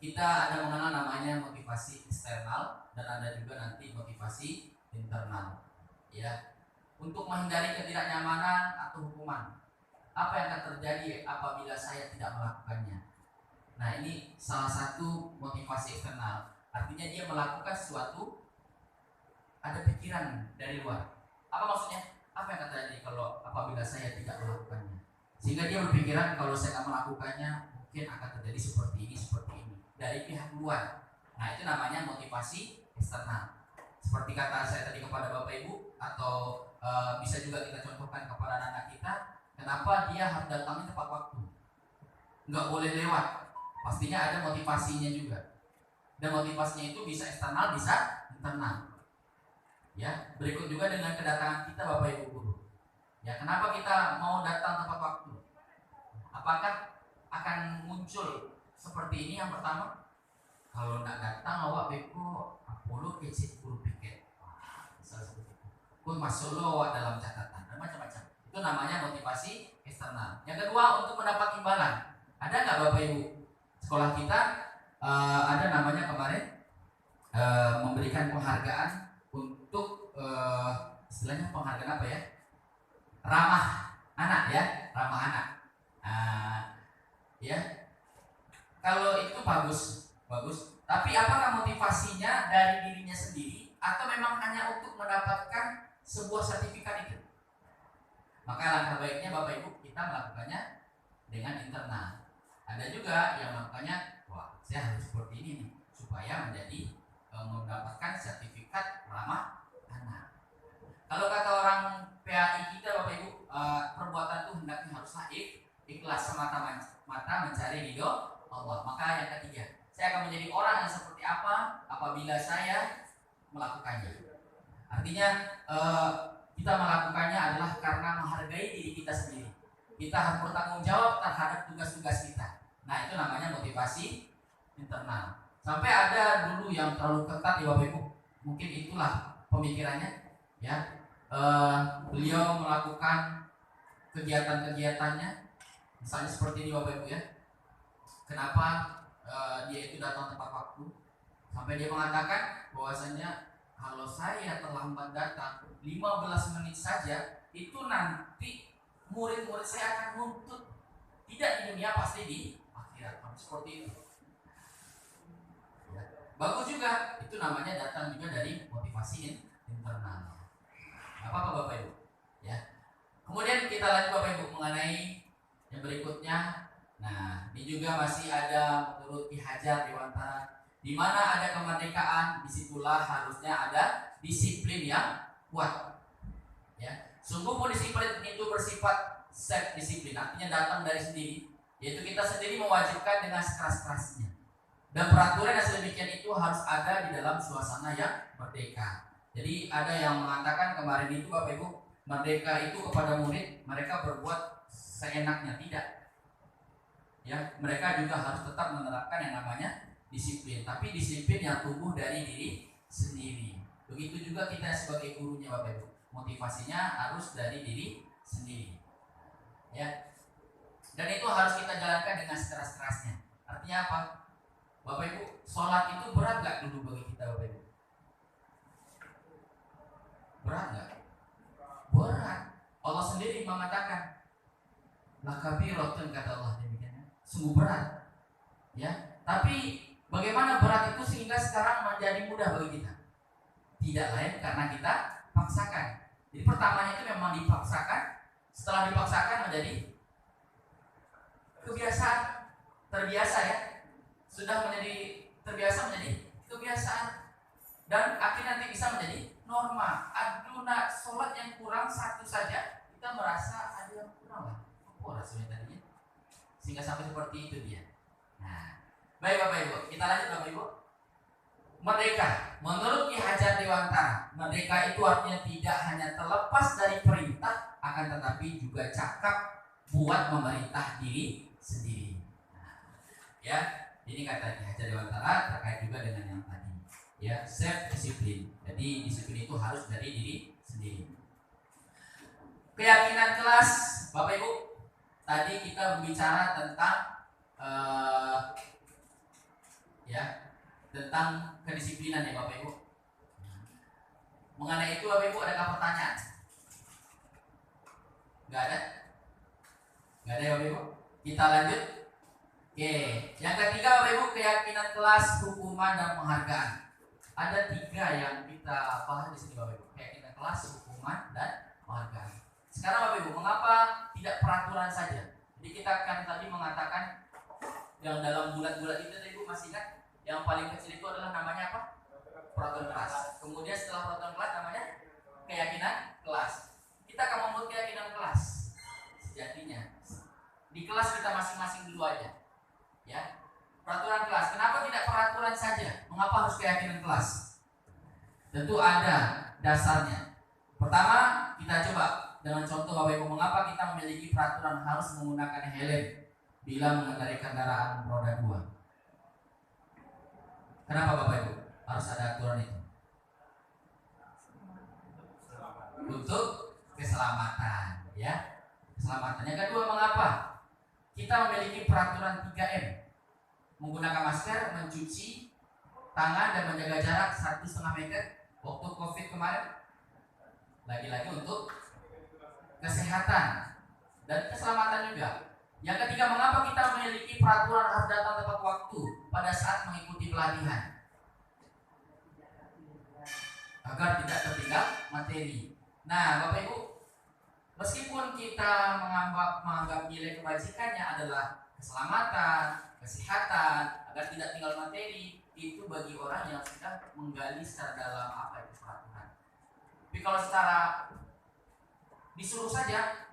Kita ada mengenal namanya motivasi eksternal dan ada juga nanti motivasi internal. Ya, untuk menghindari ketidaknyamanan atau hukuman. Apa yang akan terjadi apabila saya tidak melakukannya? Nah, ini salah satu motivasi eksternal. Artinya dia melakukan sesuatu, ada pikiran dari luar. Apa maksudnya? Apa yang akan terjadi kalau apabila saya tidak melakukannya? Sehingga dia berpikiran kalau saya nggak melakukannya mungkin akan terjadi seperti ini dari pihak luar. Nah itu namanya motivasi eksternal. Seperti kata saya tadi kepada Bapak Ibu, atau bisa juga kita contohkan kepada anak-anak kita, kenapa dia harus datangnya tepat waktu, nggak boleh lewat. Pastinya ada motivasinya juga. Dan motivasinya itu bisa eksternal, bisa internal. Ya, berikut juga dengan kedatangan kita Bapak Ibu guru. Ya, kenapa kita mau datang tepat waktu? Apakah akan muncul seperti ini? Yang pertama, kalau nggak datang awak beko Apollo kecil guru piket. Misalnya seperti itu. Pun masuk lo awak dalam catatan dan macam-macam. Itu namanya motivasi eksternal. Yang kedua, untuk mendapat imbalan. Ada nggak Bapak Ibu? Sekolah kita ada namanya kemarin memberikan penghargaan untuk istilahnya penghargaan apa ya? Ramah anak ya, ramah anak. Ya, kalau itu bagus. Tapi apakah motivasinya dari dirinya sendiri atau memang hanya untuk mendapatkan sebuah sertifikat itu? Maka langkah baiknya Bapak Ibu kita melakukannya dengan internal. Ada juga yang melakukannya, wah saya harus seperti ini nih supaya menjadi mendapatkan sertifikat ramah anak. Kalau kata orang PAI kita Bapak Ibu, perbuatan itu hendaknya haruslah ikhlas semata-mata mencari ridho Allah. Maka yang ketiga, saya akan menjadi orang yang seperti apa apabila saya melakukannya. Artinya kita melakukannya adalah karena menghargai diri kita sendiri. Kita harus bertanggung jawab terhadap tugas-tugas kita. Nah itu namanya motivasi internal. Sampai ada dulu yang terlalu ketat ya Bapak Ibu. Mungkin itulah pemikirannya. Ya, beliau melakukan kegiatan-kegiatannya, misalnya seperti ini Bapak Ibu ya. Kenapa dia itu datang tepat waktu? Sampai dia mengatakan bahwasanya kalau saya terlambat datang 15 menit saja, itu nanti murid-murid saya akan nuntut, tidak di dunia pasti di akhirat. Seperti itu. Ya. Bagus juga, itu namanya datang juga dari motivasi internal. Apa Bapak Ibu? Ya. Kemudian kita lanjut Bapak Ibu mengenai yang berikutnya. Nah, ini juga masih ada menurut Ki Hajar Dewantara, di mana ada kemerdekaan, disitulah harusnya ada disiplin yang kuat. Ya, sungguh pun disiplin itu bersifat self disiplin, artinya datang dari sendiri, yaitu kita sendiri mewajibkan dengan sekeras-kerasnya. Dan peraturan yang sedemikian itu harus ada di dalam suasana yang merdeka. Jadi ada yang mengatakan kemarin itu Bapak Ibu, merdeka itu kepada murid mereka berbuat seenaknya, tidak. Ya, mereka juga harus tetap menerapkan yang namanya disiplin, tapi disiplin yang tumbuh dari diri sendiri. Begitu juga kita sebagai gurunya Bapak Ibu, motivasinya harus dari diri sendiri. Ya. Dan itu harus kita jalankan dengan sekeras-kerasnya. Artinya apa? Bapak Ibu, sholat itu berat gak dulu bagi kita Bapak Ibu? Berat gak? Berat. Allah sendiri mengatakan, lakabiratun kata Allah demikian. Sungguh berat. Ya. Tapi bagaimana berat itu sehingga sekarang menjadi mudah bagi kita? Tidak lain karena kita paksakan. Jadi pertamanya itu memang dipaksakan, setelah dipaksakan menjadi kebiasaan, terbiasa ya. Sudah menjadi terbiasa menjadi kebiasaan. Dan akhirnya nanti bisa menjadi norma. Aduh nak sholat yang kurang satu saja, kita merasa ada yang kurang lah. Oh rasanya tadinya. Sehingga sampai seperti itu dia. Nah, baik Bapak Ibu, kita lanjut Bapak Ibu. Merdeka, menurut Ki Hajar Dewantara, merdeka itu artinya tidak hanya terlepas dari perintah, akan tetapi juga cakap buat memerintah diri sendiri. Nah, ya, ini kata Ki Hajar Dewantara terkait juga dengan yang tadi. Ya, self disiplin. Jadi disiplin itu harus dari diri sendiri. Keyakinan kelas, Bapak Ibu. Tadi kita berbicara tentang tentang kedisiplinan ya Bapak Ibu. Mengenai itu Bapak Ibu adakah pertanyaan? Gak ada? Gak ada ya Bapak Ibu? Kita lanjut. Oke, yang ketiga Bapak Ibu, keyakinan kelas, hukuman dan penghargaan. Ada 3 yang kita bahas di sini Bapak Ibu. Keyakinan kelas, hukuman dan penghargaan. Sekarang Bapak Ibu, mengapa 3 tidak peraturan saja. Jadi kita kan tadi mengatakan yang dalam bulat-bulat itu tadi Bu masih ingat yang paling kecil itu adalah namanya apa? Peraturan kelas. Kemudian setelah peraturan kelas namanya keyakinan kelas. Kita akan membuat keyakinan kelas sejatinya. Di kelas kita masing-masing dulu aja. Ya. Peraturan kelas. Kenapa tidak peraturan saja? Mengapa harus keyakinan kelas? Tentu ada dasarnya. Pertama, kita coba dengan contoh Bapak Ibu, mengapa kita memiliki peraturan harus menggunakan helm bila mengendarai kendaraan roda 2? Kenapa Bapak Ibu harus ada aturan itu? Untuk keselamatan, ya. Keselamatan. Yang kedua, mengapa kita memiliki peraturan 3M? Menggunakan masker, mencuci tangan dan menjaga jarak 1,5 meter waktu Covid kemarin. Lagi-lagi untuk kesehatan dan keselamatan juga. Yang ketiga, mengapa kita memiliki peraturan harus datang tepat waktu pada saat mengikuti pelatihan? Agar tidak tertinggal materi. Nah, Bapak Ibu, meskipun kita menganggap nilai kebajikannya adalah keselamatan, kesehatan, agar tidak tinggal materi, itu bagi orang yang sudah menggali secara dalam apa itu peraturan. Tapi kalau secara disuruh saja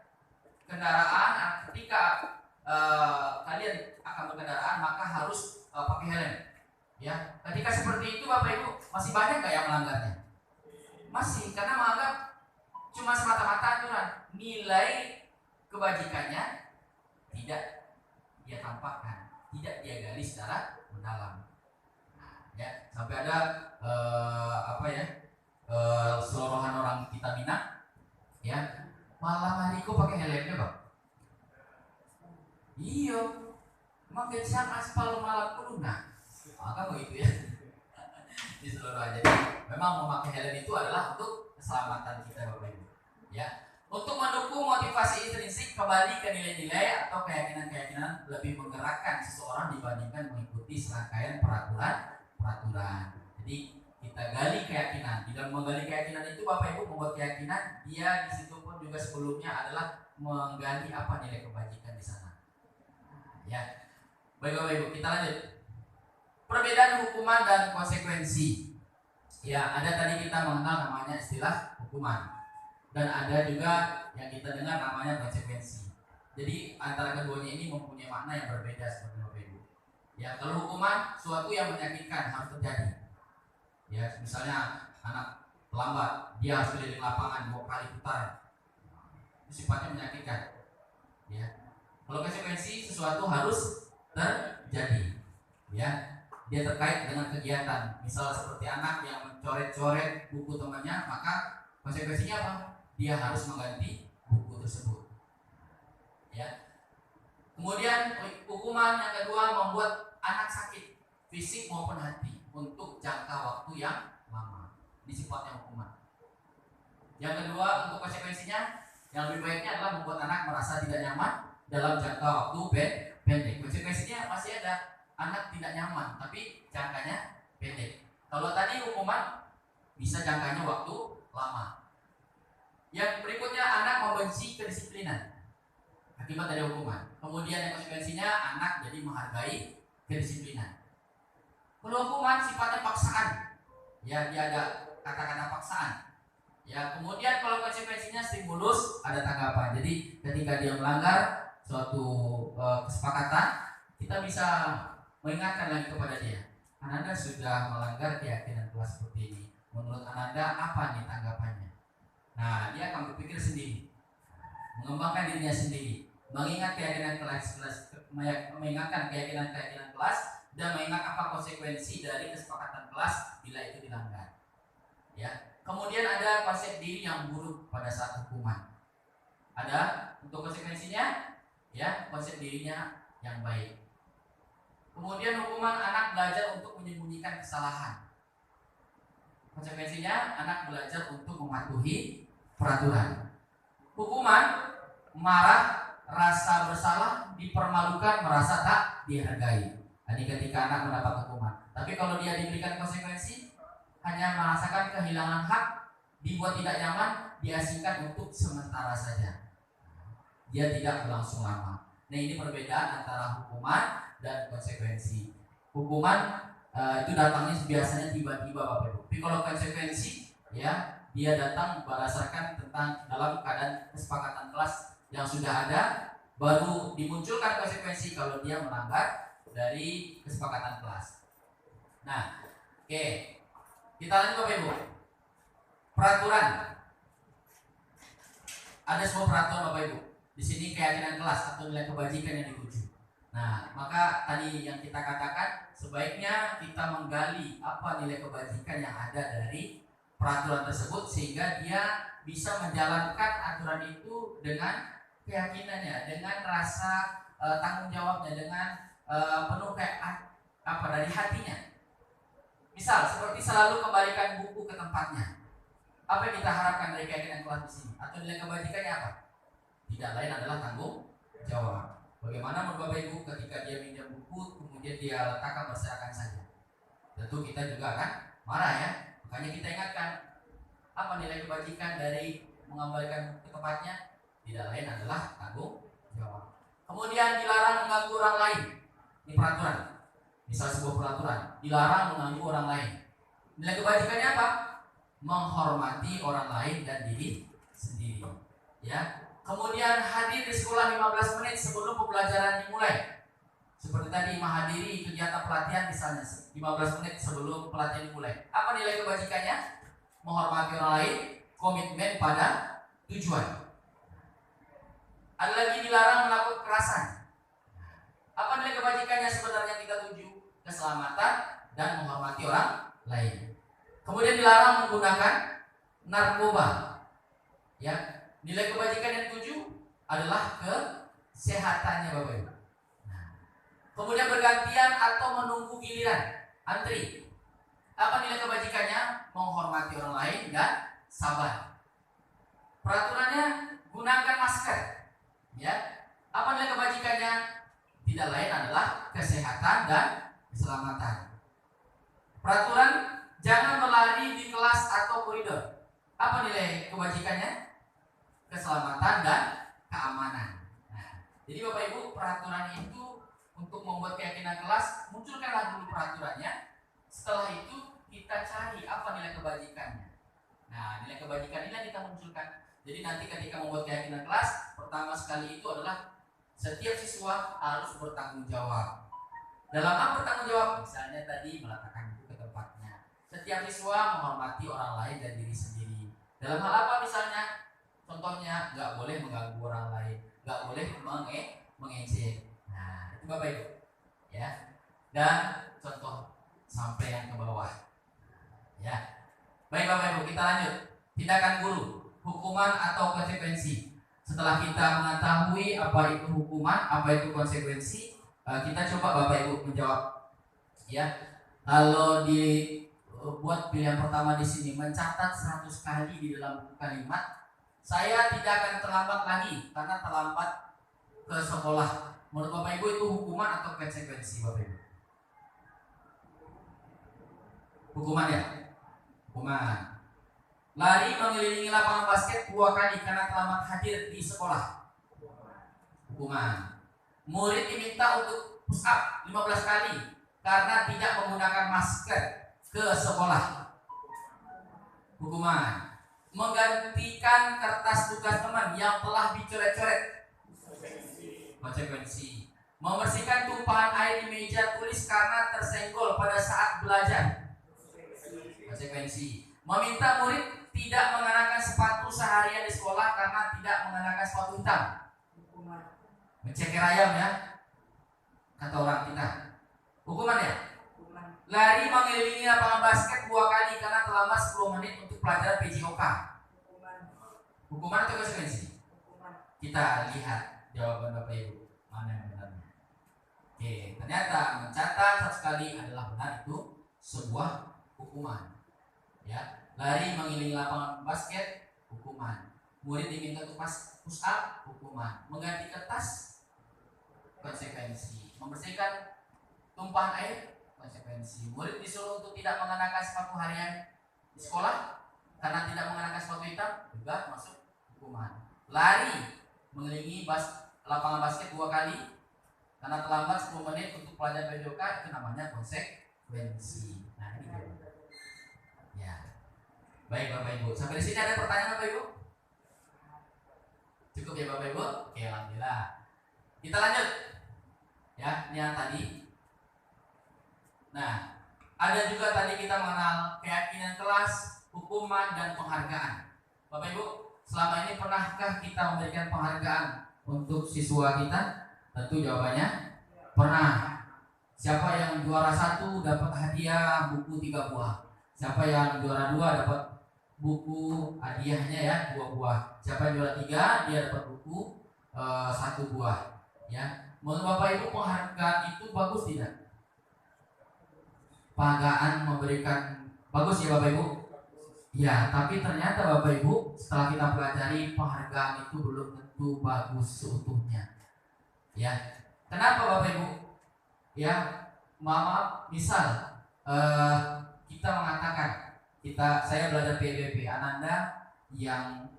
kendaraan, ketika kalian akan berkendaraan maka harus pakai helm. Ya, ketika seperti itu Bapak Ibu masih banyak nggak yang melanggarnya? Masih, karena menganggap cuma semata-mata aturan, nilai kebajikannya tidak dia tampakkan, tidak dia gali secara mendalam. Nah, ya, sampai ada selorohan orang kita Minang, ya, malam hari kok pakai helmnya Bang? Iya, emang kecian aspal malam lunak, maka begitu ya. Di seluruh aja. Memang memakai helm itu adalah untuk keselamatan kita Bapak Ibu. Ya, untuk mendukung motivasi intrinsik kembali ke nilai-nilai atau keyakinan-keyakinan lebih menggerakkan seseorang dibandingkan mengikuti serangkaian peraturan. Jadi kita gali keyakinan. Di dalam menggali keyakinan itu Bapak Ibu membuat keyakinan, dia di situ pun juga sebelumnya adalah menggali apa nilai kebajikan di sana. Ya, baik Bapak Ibu, kita lanjut. Perbedaan hukuman dan konsekuensi. Ya, ada tadi kita mengenal namanya istilah hukuman, dan ada juga yang kita dengar namanya konsekuensi. Jadi antara keduanya ini mempunyai makna yang berbeda seperti Bapak Ibu. Ya, kalau hukuman suatu yang menyakitkan harus terjadi. Ya, misalnya anak terlambat, dia harus keliling lapangan 2 kali putaran. Itu sifatnya menyakitkan. Ya. Kalau konsekuensi sesuatu harus terjadi. Ya. Dia terkait dengan kegiatan. Misal seperti anak yang mencoret-coret buku temannya, maka konsekuensinya apa? Dia harus mengganti buku tersebut. Ya. Kemudian hukuman yang kedua membuat anak sakit, fisik maupun hati, untuk jangka waktu yang lama. Ini sifatnya hukuman. Yang kedua, untuk konsekuensinya yang lebih baiknya adalah membuat anak merasa tidak nyaman dalam jangka waktu pendek. Konsekuensinya masih ada, anak tidak nyaman tapi jangkanya pendek. Kalau tadi hukuman bisa jangkanya waktu lama. Yang berikutnya, anak membenci kedisiplinan akibat dari hukuman. Kemudian yang konsekuensinya anak jadi menghargai kedisiplinan. Kalau hukuman sifatnya paksaan, ya dia ada kata-kata paksaan. Ya, kemudian kalau konsekuensinya stimulus, ada tanggapan. Jadi ketika dia melanggar suatu kesepakatan, kita bisa mengingatkan lagi kepada dia, Ananda sudah melanggar keyakinan kelas seperti ini. Menurut Ananda apa nih tanggapannya? Nah, dia akan berpikir sendiri, mengembangkan dirinya sendiri, mengingat keyakinan kelas, mengingatkan keyakinan kelas, dan mengingat apa konsekuensi dari kesepakatan kelas bila itu dilanggar. Ya. Kemudian ada konsep diri yang buruk pada saat hukuman. Ada untuk konsekuensinya, ya, konsep dirinya yang baik. Kemudian hukuman anak belajar untuk menyembunyikan kesalahan. Konsekuensinya anak belajar untuk mematuhi peraturan. Hukuman marah, rasa bersalah, dipermalukan, merasa tak dihargai. Ini ketika anak mendapat hukuman. Tapi kalau dia diberikan konsekuensi, hanya merasakan kehilangan hak, dibuat tidak nyaman, diasingkan untuk sementara saja. dia tidak berlangsung lama. Nah, ini perbedaan antara hukuman dan konsekuensi. Hukuman itu datangnya biasanya tiba-tiba Bapak Ibu. Tapi kalau konsekuensi ya dia datang berdasarkan tentang dalam keadaan kesepakatan kelas yang sudah ada, baru dimunculkan konsekuensi kalau dia melanggar dari kesepakatan kelas. Nah, oke. Kita lanjut Bapak Ibu. Peraturan. Ada sebuah peraturan Bapak Ibu. Di sini keyakinan kelas atau nilai kebajikan yang dituju. Nah, maka tadi yang kita katakan sebaiknya kita menggali apa nilai kebajikan yang ada dari peraturan tersebut sehingga dia bisa menjalankan aturan itu dengan keyakinannya, dengan rasa tanggung jawabnya, dengan penuh kayak apa dari hatinya. Misal seperti selalu kembalikan buku ke tempatnya. Apa yang kita harapkan dari keyakinan kelas di sini? Atau nilai kebajikannya apa? Tidak lain adalah tanggung jawab. Bagaimana menurut Bapak Ibu ketika dia minjam buku kemudian dia letakkan berserakan saja? Tentu kita juga akan marah ya. Makanya kita ingatkan apa nilai kebajikan dari mengembalikan buku ke tempatnya? Tidak lain adalah tanggung jawab. Kemudian dilarang mengganggu orang lain. Ini peraturan. Misal sebuah peraturan, dilarang mengganggu orang lain. Nilai kebajikannya apa? Menghormati orang lain dan diri sendiri. Ya. Kemudian hadir di sekolah 15 menit sebelum pembelajaran dimulai. Seperti tadi menghadiri kegiatan pelatihan misalnya 15 menit sebelum pelatihan dimulai. Apa nilai kebajikannya? Menghormati orang lain, komitmen pada tujuan. Ada lagi dilarang melakukan kekerasan. Apa nilai kebajikannya sebenarnya kita tuju? Keselamatan dan menghormati orang lain. Kemudian dilarang menggunakan narkoba. Ya, nilai kebajikan yang tujuh adalah kesehatannya Bapak Ibu. Nah, kemudian bergantian atau menunggu giliran, antri. Apa nilai kebajikannya? Menghormati orang lain dan sabar. Peraturannya gunakan masker. Ya, apa nilai kebajikannya? Tidak lain adalah kesehatan dan keselamatan. Peraturan jangan berlari di kelas atau koridor. Apa nilai kebajikannya? Keselamatan dan keamanan. Nah, jadi Bapak Ibu, peraturan itu untuk membuat keyakinan kelas, munculkanlah dulu peraturannya. Setelah itu kita cari apa nilai kebajikannya. Nah, nilai kebajikan ini yang kita munculkan. Jadi nanti ketika membuat keyakinan kelas, pertama sekali itu adalah setiap siswa harus bertanggung jawab. Dalam hal bertanggung jawab, misalnya tadi meletakkan buku ke tempatnya. Setiap siswa menghormati orang lain dan diri sendiri. Dalam hal apa misalnya? Contohnya, nggak boleh mengganggu orang lain, nggak boleh mengejek. Nah, itu Bapak Ibu, ya. Dan contoh sampai yang ke bawah, ya. Baik Bapak Ibu, kita lanjut. Tindakan guru, hukuman atau konsekuensi. Setelah kita mengetahui apa itu hukuman, apa itu konsekuensi, kita coba Bapak Ibu menjawab. Ya, kalau dibuat pilihan pertama di sini mencatat 100 kali di dalam buku kalimat. Saya tidak akan terlambat lagi karena terlambat ke sekolah. Menurut Bapak Ibu itu hukuman atau konsekuensi Bapak Ibu? Hukuman ya? Hukuman. Lari mengelilingi lapangan basket 2 kali karena terlambat hadir di sekolah. Hukuman. Murid diminta untuk push up 15 kali karena tidak menggunakan masker ke sekolah. Hukuman. Menggantikan kertas tugas teman yang telah dicoret-coret. Konsekuensi. Membersihkan tumpahan air di meja tulis karena tersenggol pada saat belajar. Konsekuensi. Meminta murid tidak mengenakan sepatu seharian di sekolah karena tidak mengenakan sepatu hitam. Menceker ayam ya, kata orang kita. Hukuman ya. Lari mengelilingi lapangan basket 2 kali karena terlambat 10 menit untuk pelajaran PJOK. Hukuman atau konsekuensi? Kita lihat jawaban Bapak Ibu mana yang benarnya. Oke, ternyata mencatat 100 kali adalah benar, itu sebuah hukuman. Ya, lari mengelilingi lapangan basket, hukuman. Murid diminta untuk push up, hukuman. Mengganti kertas, konsekuensi. Membersihkan tumpahan air, konsekuensi. Murid disuruh untuk tidak mengenakan sepatu harian di sekolah karena tidak mengenakan sepatu hitam, juga masuk hukuman. Lari mengelilingi lapangan basket 2 kali karena terlambat 10 menit untuk pelajaran PJOK, itu namanya konsekuensi. Nah, ini jawabannya. Ya. Baik Bapak Ibu, sampai di sini ada pertanyaan Bapak Ibu? Cukup ya Bapak Ibu? Oke, alhamdulillah. Kita lanjut. Ya, ini yang tadi. Nah, ada juga tadi kita mengenal keyakinan kelas, hukuman, dan penghargaan. Bapak Ibu, selama ini pernahkah kita memberikan penghargaan untuk siswa kita? Tentu jawabannya pernah. Siapa yang juara 1 dapat hadiah buku 3 buah. Siapa yang juara 2 dapat buku hadiahnya ya 2 buah. Siapa yang juara 3 dia dapat buku 1 buah. Ya, menurut Bapak Ibu penghargaan itu bagus tidak? Penghargaan memberikan bagus ya Bapak Ibu? Ya, tapi ternyata Bapak Ibu setelah kita pelajari penghargaan itu belum tentu bagus seutuhnya. Ya, kenapa Bapak Ibu? Ya, maaf, misal kita mengatakan saya belajar PBB Ananda yang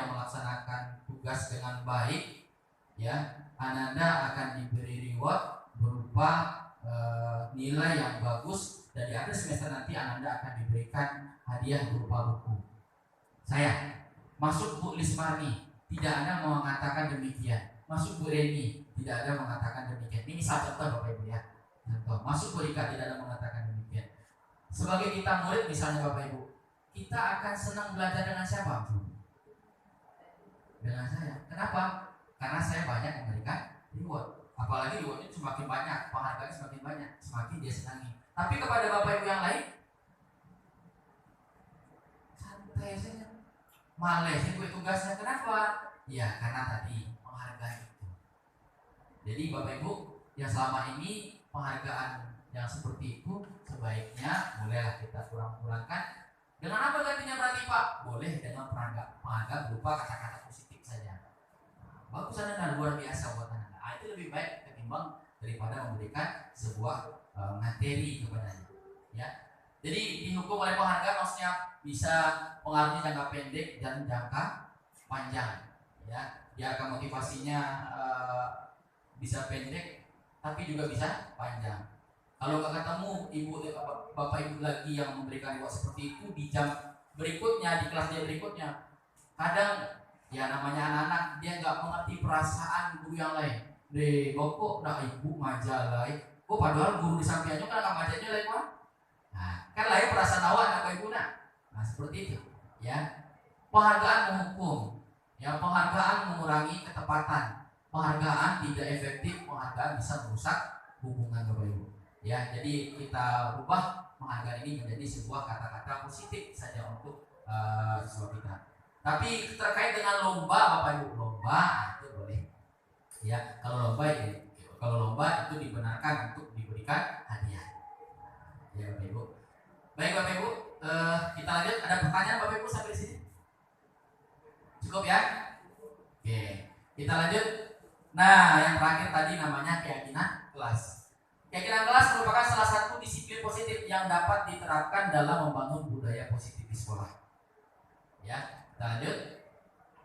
melaksanakan tugas dengan baik, ya, Ananda akan diberi reward berupa nilai yang bagus, dan di akhir semester nanti Ananda akan diberikan hadiah berupa buku. Saya masuk Bu Lismarni, tidak ada mengatakan demikian. Masuk Bu Reni, tidak ada mengatakan demikian. Ini satu contoh Bapak Ibu ya. Contoh. Masuk Bu Rika, tidak ada mengatakan demikian. Sebagai kita murid misalnya Bapak Ibu, kita akan senang belajar dengan siapa? Dengan saya. Kenapa? Karena saya banyak memberikan reward. Apalagi rewardnya semakin banyak, penghargaan semakin banyak, semakin dia senangi. Tapi kepada Bapak Ibu yang lain, santai saja, males ikut tugasnya. Kenapa? Ya karena tadi penghargaan itu. Jadi Bapak Ibu yang selama ini penghargaan yang seperti itu sebaiknya bolehlah kita kurang-kurangkan. Dengan apa gantinya berarti Pak? Boleh dengan penghargaan berupa kata-kata positif saja. Bagus Anda, luar biasa buat Anda. Itu lebih baik ketimbang daripada memberikan sebuah materi kepadanya. Ya. Jadi dihukum oleh penghargaan maksudnya bisa pengaruhnya jangka pendek dan jangka panjang. Ya, dia akan motivasinya bisa pendek tapi juga bisa panjang. Kalau nggak ketemu bapak ibu lagi yang memberikan reward seperti itu di jam berikutnya, di kelas dia berikutnya, kadang ya namanya anak-anak dia nggak mengerti perasaan guru yang lain. Deh, kok dah ibu majalah, kok padahal guru di sampingnya kan nggak majanya lagi kan? Nah, kan lain perasaan awak anak ibu nak. Nah seperti itu, ya. Penghargaan menghukum, ya penghargaan mengurangi ketepatan, penghargaan tidak efektif, penghargaan bisa merusak hubungan Bapak Ibu. Ya, jadi kita ubah penghargaan ini menjadi sebuah kata-kata positif saja untuk siswa kita. Tapi terkait dengan lomba Bapak Ibu, lomba itu boleh. Ya, kalau lomba itu dibenarkan untuk diberikan hadiah. Ya Bapak Ibu. Baik Bapak Ibu, kita lanjut. Ada pertanyaan Bapak Ibu sampai di sini? Cukup ya? Oke, kita lanjut. Nah, yang terakhir tadi namanya keyakinan kelas. Keyakinan kelas merupakan salah satu disiplin positif yang dapat diterapkan dalam membangun budaya positif di sekolah. Ya, kita lanjut.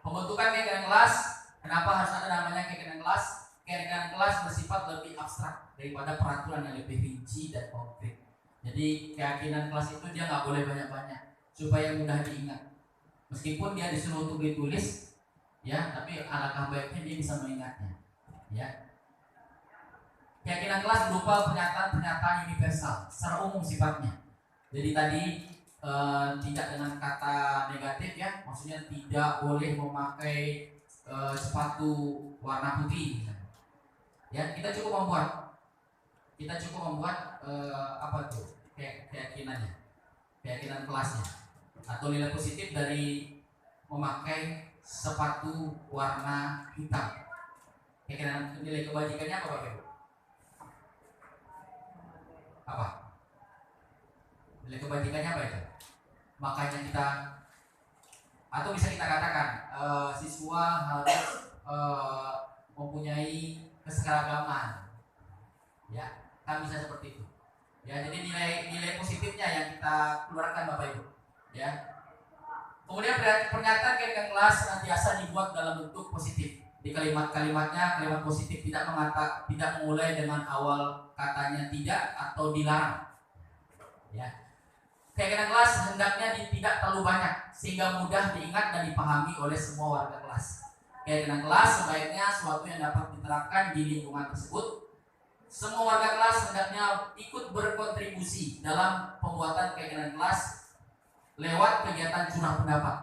Pembentukan keyakinan kelas. Kenapa harus ada namanya keyakinan kelas? Keyakinan kelas bersifat lebih abstrak daripada peraturan yang lebih rinci dan konkret. Jadi keyakinan kelas itu dia nggak boleh banyak-banyak supaya mudah diingat. Meskipun dia disuruh untuk ditulis, ya, tapi alangkah baiknya dia bisa mengingatnya. Ya. Keyakinan kelas berupa pernyataan-pernyataan universal, secara umum sifatnya. Jadi tadi tidak dengan kata negatif ya, maksudnya tidak boleh memakai sepatu warna putih. Ya, kita cukup membuat apa tuh keyakinannya, keyakinan kelasnya, atau nilai positif dari memakai sepatu warna hitam. Keyakinan nilai kebajikannya apa Bapak Ibu? Apa? Nilai kebajikannya apa itu? Makanya kita, atau bisa kita katakan siswa harus mempunyai keseragaman, ya, kan bisa seperti itu. Ya, jadi nilai positifnya yang kita keluarkan Bapak Ibu, ya. Kemudian pernyataan keyakinan kelas senantiasa dibuat dalam bentuk positif. Di kalimat-kalimatnya kalimat positif, tidak memulai dengan awal katanya tidak atau dilarang. Ya. Keyakinan kelas hendaknya tidak terlalu banyak sehingga mudah diingat dan dipahami oleh semua warga kelas. Keyakinan kelas sebaiknya suatu yang dapat diterapkan di lingkungan tersebut. Semua warga kelas hendaknya ikut berkontribusi dalam pembuatan keyakinan kelas lewat kegiatan curah pendapat.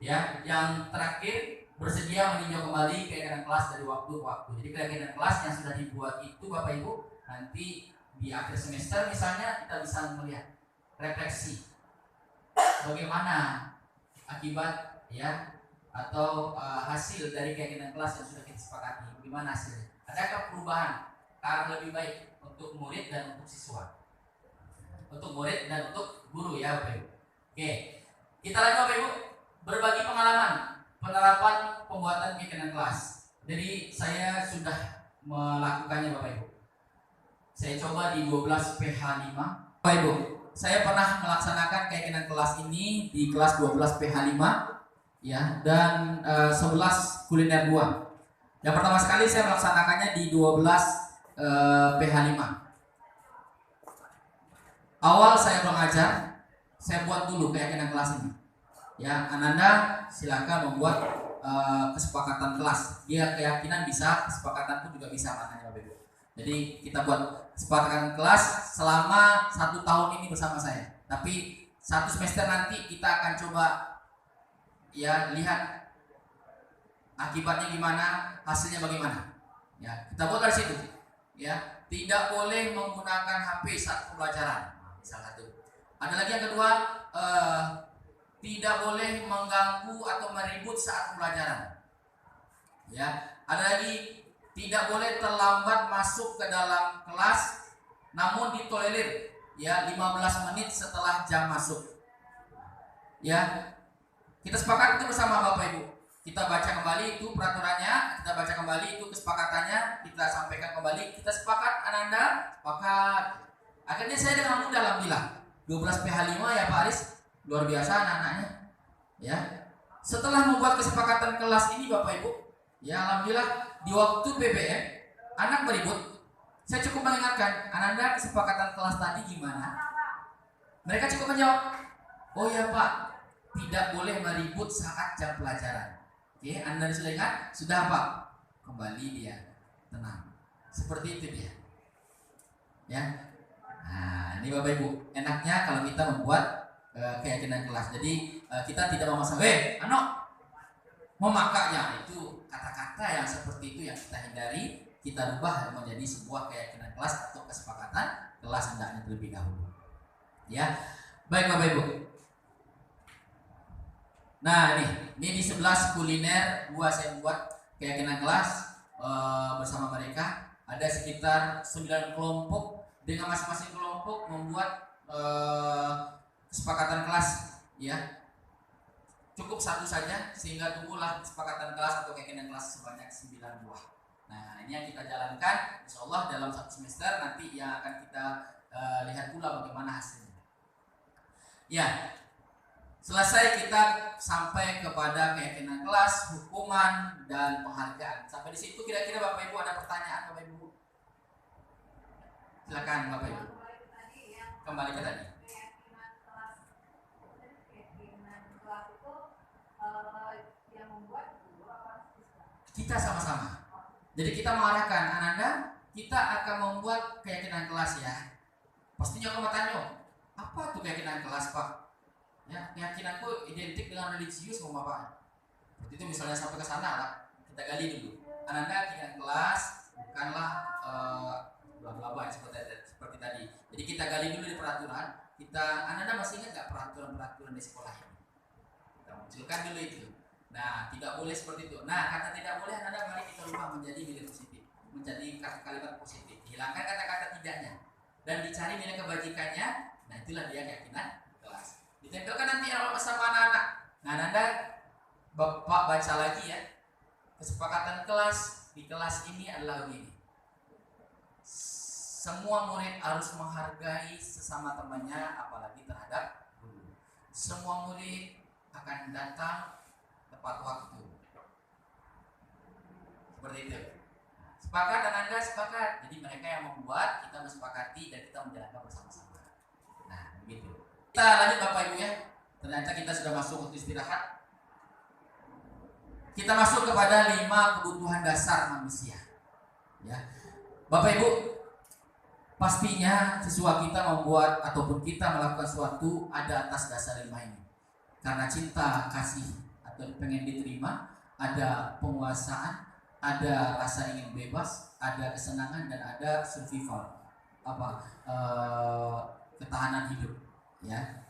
Ya, yang terakhir bersedia meninjau kembali keyakinan kelas dari waktu ke waktu. Jadi keyakinan kelas yang sudah dibuat itu Bapak Ibu nanti di akhir semester misalnya kita bisa melihat refleksi bagaimana akibat ya atau hasil dari keyakinan kelas yang sudah kita sepakati. Bagaimana hasilnya? Adakah perubahan ke arah lebih baik untuk murid dan untuk siswa? Untuk murid dan untuk guru ya Bapak Ibu. Oke, kita lanjut Bapak Ibu berbagi pengalaman penerapan pembuatan keyakinan kelas. Jadi saya sudah melakukannya Bapak Ibu. Saya coba di 12 PH5. Bapak Ibu, saya pernah melaksanakan keyakinan kelas ini di kelas 12 PH5 ya dan 11 kuliner 2. Yang pertama sekali saya melaksanakannya di 12 PH5. Awal saya mengajar, saya buat dulu keyakinan kelas ini. Ya, Ananda silakan membuat kesepakatan kelas. Dia keyakinan bisa, kesepakatan pun juga bisa makanya Bapak Ibu. Jadi kita buat kesepakatan kelas selama 1 tahun ini bersama saya. Tapi 1 semester nanti kita akan coba ya lihat akibatnya gimana, hasilnya bagaimana. Ya, kita buat dari situ. Ya, tidak boleh menggunakan HP saat pembelajaran. Salah satu. Ada lagi yang kedua, tidak boleh mengganggu atau meribut saat pembelajaran. Ya, ada lagi tidak boleh terlambat masuk ke dalam kelas, namun ditolerir ya 15 menit setelah jam masuk. Ya, kita sepakat itu bersama Bapak Ibu. Kita baca kembali itu peraturannya, kita baca kembali itu kesepakatannya, kita sampaikan kembali. Kita sepakat Ananda, sepakat. Akhirnya saya dengan mudah alhamdulillah 12 PH5 ya Pak Aris. Luar biasa anak-anaknya ya. Setelah membuat kesepakatan kelas ini Bapak Ibu ya alhamdulillah di waktu BBM anak beribut, saya cukup mengingatkan Ananda kesepakatan kelas tadi gimana. Mereka cukup menjawab, oh ya Pak, tidak boleh meribut saat jam pelajaran. Oke, Anda sudah ingat? Sudah Pak? Kembali dia tenang. Seperti itu dia ya. Nah ini Bapak Ibu enaknya kalau kita membuat keyakinan kelas. Jadi kita tidak memaksa, memakainya itu kata-kata yang seperti itu yang kita hindari. Kita rubah menjadi sebuah keyakinan kelas atau kesepakatan kelas hendaknya terlebih dahulu. Ya, baik Bapak Ibu. Nah ini di 11 kuliner 2 saya buat keyakinan kelas bersama mereka. Ada sekitar 9 kelompok dengan masing-masing kelompok membuat kesepakatan kelas ya. Cukup 1 saja sehingga tunggulah kesepakatan kelas atau keyakinan kelas sebanyak 9 buah. Nah ini yang kita jalankan insyaallah dalam 1 semester nanti yang akan kita lihat pula bagaimana hasilnya. Ya, selesai kita sampai kepada keyakinan kelas, hukuman dan penghargaan. Sampai di situ kira-kira Bapak Ibu ada pertanyaan Bapak Ibu? Silakan Bapak Ibu. Kembali ke tadi. Kita sama-sama. Jadi kita mengarahkan Ananda, kita akan membuat keyakinan kelas ya. Pastinya kamu tanya, apa tuh keyakinan kelas Pak? Ya, keyakinanku identik dengan religius mau Bapak. Seperti itu misalnya sampai ke sana lah. Kita gali dulu. Ananda keyakinan kelas bukanlah bla-bla seperti tadi. Jadi kita gali dulu di peraturan. Ananda masih ingat nggak peraturan di sekolah ini? Kita munculkan dulu itu. Nah, tidak boleh seperti itu. Nah, kata tidak boleh Anda mari kita ubah menjadi nilai positif, menjadi kalimat positif. Hilangkan kata-kata tidaknya dan dicari nilai kebajikannya. Nah, itulah dia keyakinan kelas. Ditempelkan nanti sama anak-anak. Nah, Anda Bapak baca lagi ya. Kesepakatan kelas di kelas ini adalah begini. Semua murid harus menghargai sesama temannya apalagi terhadap guru. Semua murid akan datang tepat waktu. Seperti itu. Sepakat dan Anda sepakat. Jadi mereka yang membuat, kita mensepakati dan kita menjalankan bersama-sama. Nah, begitu. Kita lanjut Bapak Ibu ya. Ternyata kita sudah masuk waktu istirahat. Kita masuk kepada 5 kebutuhan dasar manusia. Ya. Bapak Ibu, pastinya siswa kita membuat ataupun kita melakukan sesuatu ada atas dasar 5 ini. Karena cinta, kasih atau pengen diterima, ada penguasaan, ada rasa ingin bebas, ada kesenangan dan ada survival, ketahanan hidup, ya,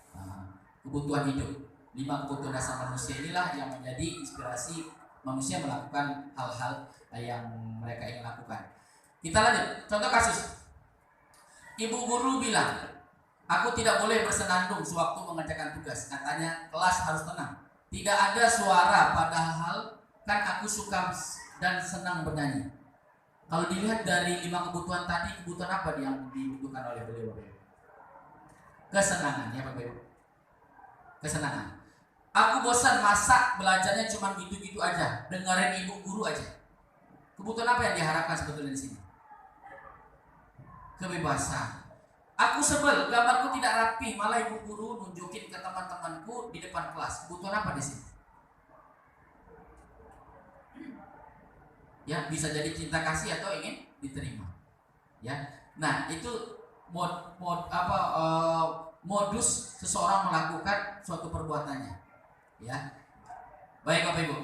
kebutuhan hidup. 5 kebutuhan dasar manusia inilah yang menjadi inspirasi manusia melakukan hal-hal yang mereka ingin lakukan. Kita lanjut, contoh kasus. Ibu guru bilang, aku tidak boleh bersenandung sewaktu mengerjakan tugas. Katanya kelas harus tenang, tidak ada suara, padahal kan aku suka dan senang bernyanyi. Kalau dilihat dari 5 kebutuhan tadi, kebutuhan apa yang dibutuhkan oleh beliau? Kesenangan, ya Bapak Ibu. Kesenangan. Aku bosan masak, belajarnya cuma gitu-gitu aja, dengerin ibu guru aja. Kebutuhan apa yang diharapkan sebetulnya di sini? Kebebasan. Aku sebel, gambarku tidak rapi, malah ibu guru nunjukin ke teman-temanku di depan kelas. Kebutuhan apa di sini? Ya, bisa jadi cinta kasih atau ingin diterima. Ya, nah itu modus seseorang melakukan suatu perbuatannya. Ya, baik Bapak Ibu,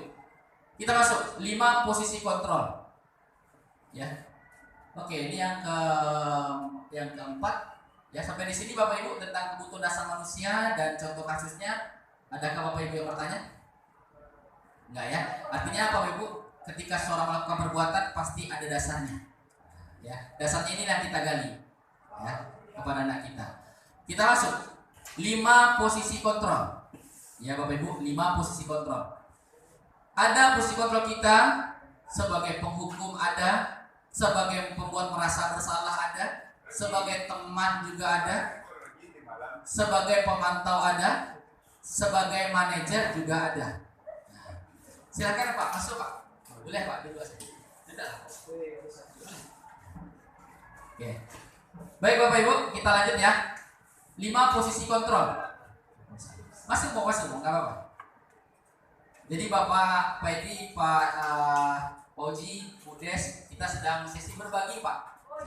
kita masuk 5 posisi kontrol. Ya, oke, ini yang keempat. Ya, sampai di sini Bapak Ibu tentang kebutuhan dasar manusia dan contoh kasusnya. Adakah Bapak Ibu yang bertanya? Enggak ya? Artinya apa Bapak Ibu? Ketika seorang melakukan perbuatan pasti ada dasarnya. Ya, dasarnya ini yang kita gali. Ya, kepada anak kita. Kita masuk 5 posisi kontrol. Ya Bapak Ibu, 5 posisi kontrol. Ada posisi kontrol kita sebagai penghukum ada, sebagai pembuat merasa bersalah ada, sebagai teman juga ada, sebagai pemantau ada, sebagai manajer juga ada. Nah, silakan Pak, masuk Pak. Boleh Pak, dulu saja. Tidak. Oke. Baik Bapak Ibu, kita lanjut ya. 5 posisi kontrol. Masuk, nggak apa-apa. Jadi Bapak Edi, Pak Oji, Udes, kita sedang sesi berbagi Pak.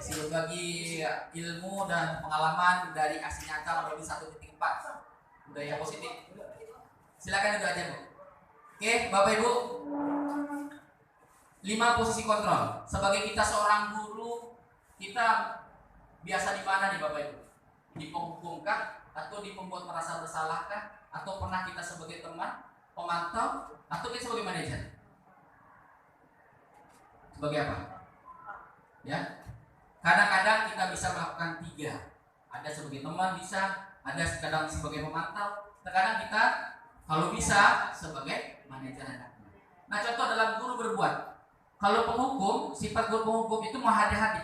Sesi berbagi ilmu dan pengalaman dari aksi nyata menuju 1.4 budaya positif. Silakan itu aja Bu. Oke Bapak Ibu, 5 posisi kontrol. Sebagai kita seorang guru, kita biasa di mana nih Bapak Ibu? Di penghukumkah atau di pembuat merasa bersalahkah? Atau pernah kita sebagai teman, pemantau, atau kita sebagai manajer? Sebagai apa? Ya, kadang-kadang kita bisa melakukan 3. Ada sebagai teman bisa, ada kadang sebagai pemantau, terkadang kita kalau bisa sebagai manajer anaknya. Nah contoh dalam guru berbuat, kalau penghukum, sifat guru penghukum itu menghati-hati,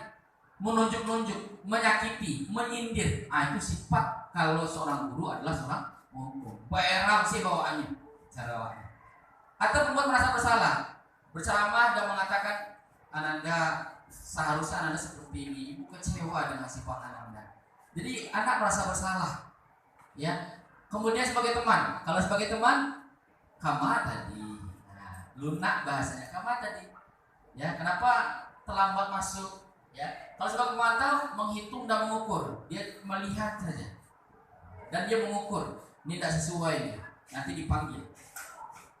menunjuk-nunjuk, menyakiti, menyindir. Itu sifat kalau seorang guru adalah seorang penghukum. Perang sih bawaannya, cara bawaannya. Atau pembuat merasa bersalah, berceramah dan mengatakan Ananda seharusnya Ananda seperti ini, ibu kecewa dengan sifat Ananda. Jadi anak merasa bersalah, ya. Kemudian sebagai teman, kalau sebagai teman, kama tadi, nah, lunak bahasanya, kama tadi, ya. Kenapa terlambat masuk, ya? Kalau sebagai pemantau menghitung dan mengukur, dia melihat saja, dan dia mengukur. Ini tidak sesuai, nanti dipanggil.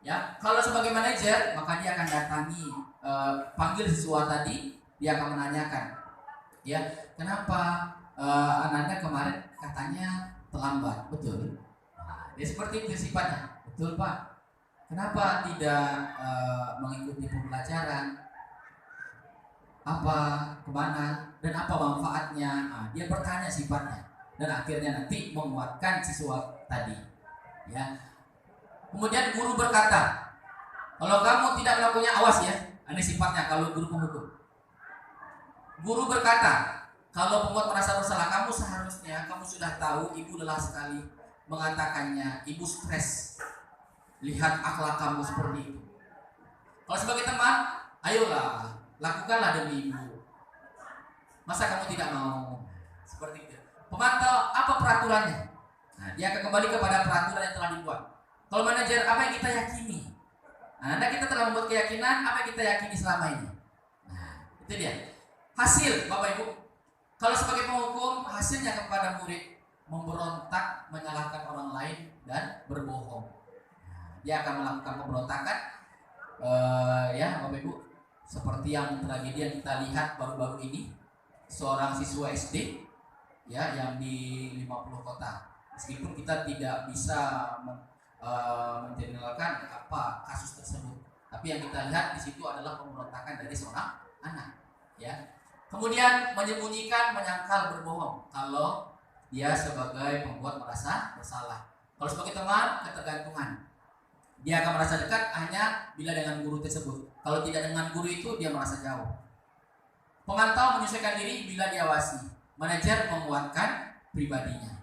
Ya, kalau sebagai manajer maka dia akan datangi, panggil siswa tadi, dia akan menanyakan, ya kenapa Ananda kemarin katanya terlambat, betul? Nah, dia seperti itu sifatnya, betul Pak. Kenapa tidak mengikuti pembelajaran? Apa, kemana, dan apa manfaatnya? Nah, dia bertanya sifatnya. Dan akhirnya nanti menguatkan siswa tadi, ya. Kemudian guru berkata, kalau kamu tidak melakukannya, awas ya. Ini sifatnya kalau guru penghukum. Guru berkata, kalau pembuat merasa bersalah, kamu seharusnya, kamu sudah tahu ibu lelah sekali mengatakannya, ibu stres. Lihat akhlak kamu seperti itu. Kalau sebagai teman, ayolah, lakukanlah demi ibu. Masa kamu tidak mau? Seperti itu. Pemantau apa peraturannya? Nah, dia akan kembali kepada peraturan yang telah dibuat. Kalau manajer, apa yang kita yakini? Nah, kita telah membuat keyakinan apa yang kita yakini selama ini. Nah, itu dia. Hasil, Bapak Ibu. Kalau sebagai penghukum, hasilnya kepada murid memberontak, menyalahkan orang lain dan berbohong. Nah, dia akan melakukan pemberontakan, ya Bapak Ibu, seperti yang tragedi yang kita lihat baru-baru ini, seorang siswa SD, ya, yang di 50 kota. Meskipun kita tidak bisa menjeneralkan apa kasus tersebut, tapi yang kita lihat di situ adalah pemberontakan dari seorang anak, ya. Kemudian menyembunyikan, menyangkal, berbohong kalau dia sebagai pembuat merasa bersalah. Kalau sebagai teman, ketergantungan. Dia akan merasa dekat hanya bila dengan guru tersebut. Kalau tidak dengan guru itu, dia merasa jauh. Pemantau menyesuaikan diri bila diawasi. Manajer menguatkan pribadinya.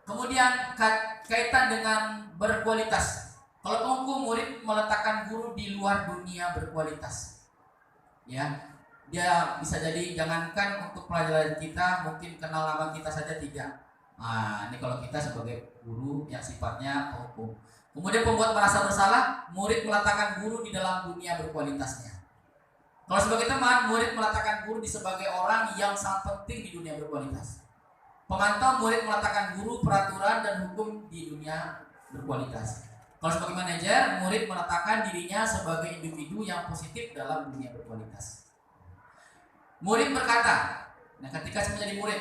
Kemudian kaitan dengan berkualitas. Kalau penghukum, murid meletakkan guru di luar dunia berkualitas. Ya, dia bisa jadi jangankan untuk pelajaran kita, mungkin kenal nama kita saja tidak. Nah, ini kalau kita sebagai guru yang sifatnya penghukum. Kemudian pembuat merasa bersalah, murid meletakkan guru di dalam dunia berkualitasnya. Kalau sebagai teman, murid meletakkan guru di sebagai orang yang sangat penting di dunia berkualitas. Pemantau, murid meletakkan guru, peraturan, dan hukum di dunia berkualitas. Kalau sebagai manajer, murid meletakkan dirinya sebagai individu yang positif dalam dunia berkualitas. Murid berkata, nah ketika saya menjadi murid,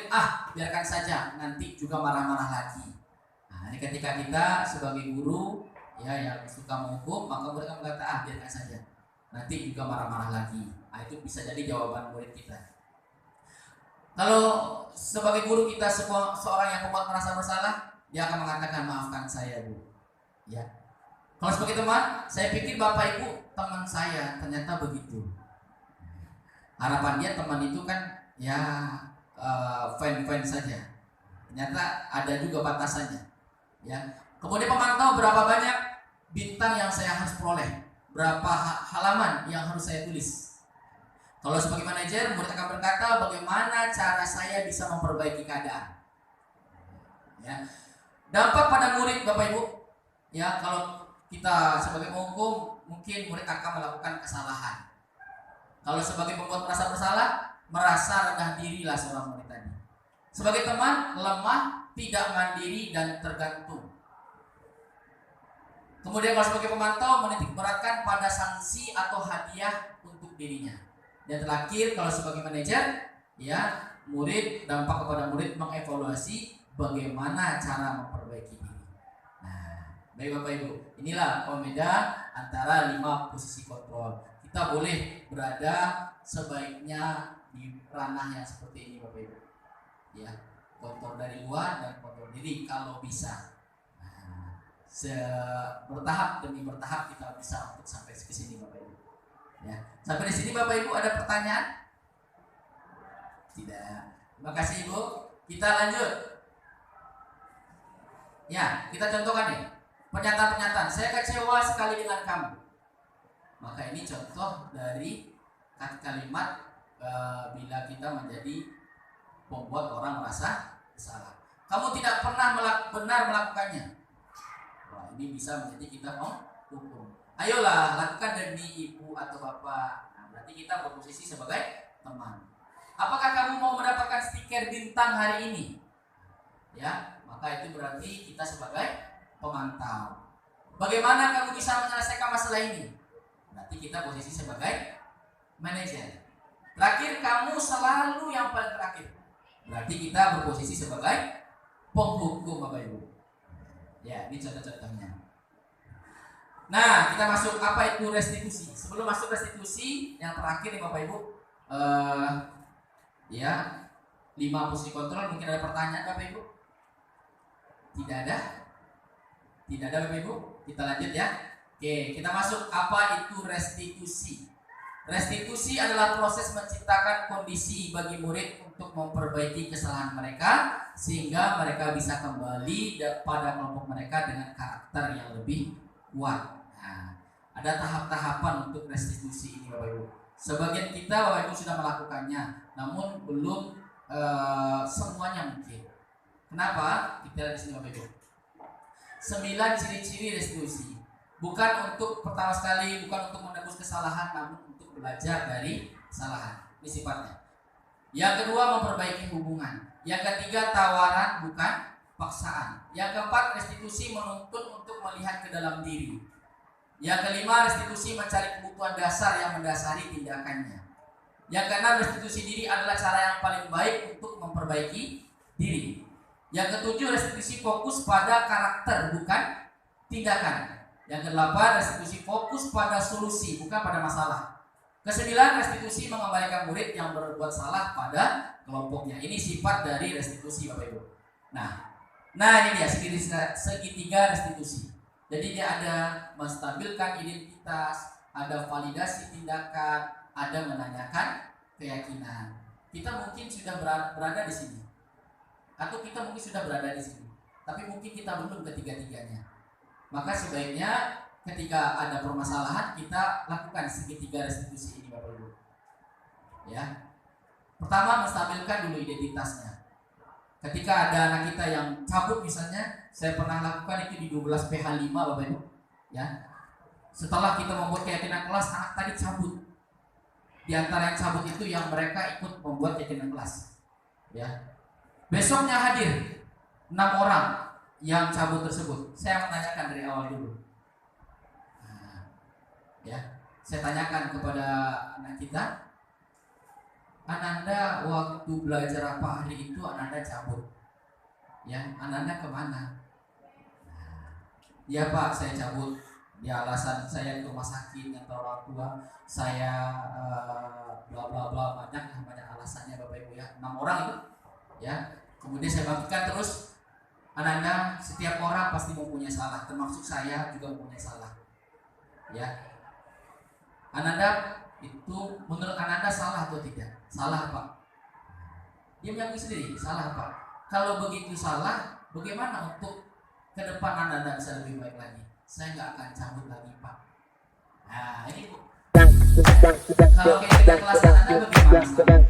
biarkan saja, nanti juga marah-marah lagi. Nah, ini ketika kita sebagai guru, ya, yang suka menghukum, maka murid akan berkata, biarkan saja, nanti juga marah-marah lagi. Nah, itu bisa jadi jawaban murid kita. Kalau sebagai guru kita seorang yang membuat merasa bersalah, dia akan mengatakan, maafkan saya, Bu. Ya. Kalau sebagai teman, saya pikir Bapak Ibu teman saya, ternyata begitu. Harapan dia teman itu kan ya fine-fine saja. Ternyata ada juga batasannya. Ya. Kemudian pemantau berapa banyak bintang yang saya harus peroleh, berapa halaman yang harus saya tulis. Kalau sebagai manajer, murid akan berkata bagaimana cara saya bisa memperbaiki keadaan. Ya. Dampak pada murid, Bapak Ibu, ya, kalau kita sebagai penghukum, mungkin murid akan melakukan kesalahan. Kalau sebagai pembuat merasa bersalah, merasa rendah dirilah seorang murid tadi. Sebagai teman, lemah, tidak mandiri dan tergantung. Kemudian kalau sebagai pemantau, menitik beratkan pada sanksi atau hadiah untuk dirinya. Dan terakhir, kalau sebagai manajer, ya, murid, dampak kepada murid mengevaluasi bagaimana cara memperbaiki diri. Nah, baik Bapak Ibu, inilah pembeda antara 5 posisi kontrol. Kita boleh berada sebaiknya di ranah yang seperti ini, Bapak Ibu. Ya, kontrol dari luar dan kontrol diri kalau bisa. Nah, bertahap demi bertahap kita bisa untuk sampai ke sini, Bapak Ibu. Ya, sampai di sini Bapak Ibu ada pertanyaan? Tidak. Terima kasih Ibu. Kita lanjut. Ya, kita contohkan nih. Pernyataan-pernyataan. Saya kecewa sekali dengan kamu. Maka ini contoh dari kalimat bila kita menjadi membuat orang merasa bersalah. Kamu tidak pernah benar melakukannya. Wah, ini bisa menjadi kita hukum. Ayolah, lakukan demi ibu atau bapak. Nah, berarti kita berposisi sebagai teman. Apakah kamu mau mendapatkan stiker bintang hari ini? Ya, maka itu berarti kita sebagai pemantau. Bagaimana kamu bisa menyelesaikan masalah ini? Berarti kita posisi sebagai manajer. Terakhir, kamu selalu yang paling terakhir. Berarti kita berposisi sebagai penghukum, Bapak Ibu. Ya, ini contoh-contohnya. Nah, kita masuk apa itu restitusi. Sebelum masuk restitusi, yang terakhir nih Bapak Ibu, ya, 5 posisi kontrol. Mungkin ada pertanyaan Bapak Ibu? Tidak ada? Tidak ada Bapak Ibu? Kita lanjut ya. Oke, kita masuk apa itu restitusi. Restitusi adalah proses menciptakan kondisi bagi murid untuk memperbaiki kesalahan mereka sehingga mereka bisa kembali pada kelompok mereka dengan karakter yang lebih kuat. Nah, ada tahap-tahapan untuk restitusi ini Bapak Ibu. Sebagian kita Bapak Ibu sudah melakukannya, namun belum semuanya mungkin. Kenapa? Kita lihat di sini Bapak Ibu. 9 ciri-ciri restitusi. Bukan untuk pertama sekali, bukan untuk menebus kesalahan, namun untuk belajar dari kesalahan. Ini sifatnya. Yang kedua, memperbaiki hubungan. Yang ketiga, tawaran bukan paksaan. Yang keempat, restitusi menuntun untuk melihat ke dalam diri. Yang kelima, restitusi mencari kebutuhan dasar yang mendasari tindakannya. Yang keenam, restitusi diri adalah cara yang paling baik untuk memperbaiki diri. Yang ketujuh, restitusi fokus pada karakter bukan tindakan. Yang kedelapan, restitusi fokus pada solusi bukan pada masalah. Kesembilan, restitusi mengembalikan murid yang berbuat salah pada kelompoknya. Ini sifat dari restitusi Bapak Ibu. Nah ini dia segitiga restitusi. Jadi dia ada menstabilkan identitas, ada validasi tindakan, ada menanyakan keyakinan. Kita mungkin sudah berada di sini, atau kita mungkin sudah berada di sini, tapi mungkin kita belum ketiga-tiganya. Maka sebaiknya ketika ada permasalahan kita lakukan segitiga restitusi ini Bapak Ibu. Ya. Pertama, menstabilkan dulu identitasnya. Ketika ada anak kita yang cabut misalnya, saya pernah lakukan itu di 12 PH 5 Bapak Ibu. Ya. Setelah kita membuat keyakinan kelas, anak tadi cabut. Di antara yang cabut itu yang mereka ikut membuat keyakinan kelas. Ya. Besoknya hadir 6 orang yang cabut tersebut. Saya menanyakan dari awal dulu. Ya, saya tanyakan kepada anak kita, Ananda waktu belajar apa hari itu Ananda cabut? Ya, Ananda kemana? Ya Pak, saya cabut. Ya alasan saya ke rumah sakit yang orang tua, saya bla bla bla, banyak alasannya Bapak Ibu ya. 6 orang itu. Ya. Kemudian saya bagikan terus, Ananda, setiap orang pasti mempunyai salah, termasuk saya juga mempunyai salah. Ya. Ananda itu menurut Ananda salah atau tidak? Salah Pak. Dia mengakui sendiri, salah Pak. Kalau begitu salah, bagaimana untuk ke depan Ananda bisa lebih baik lagi? Saya nggak akan cabut lagi Pak. Nah ini kalau kita kelas Anda bagaimana?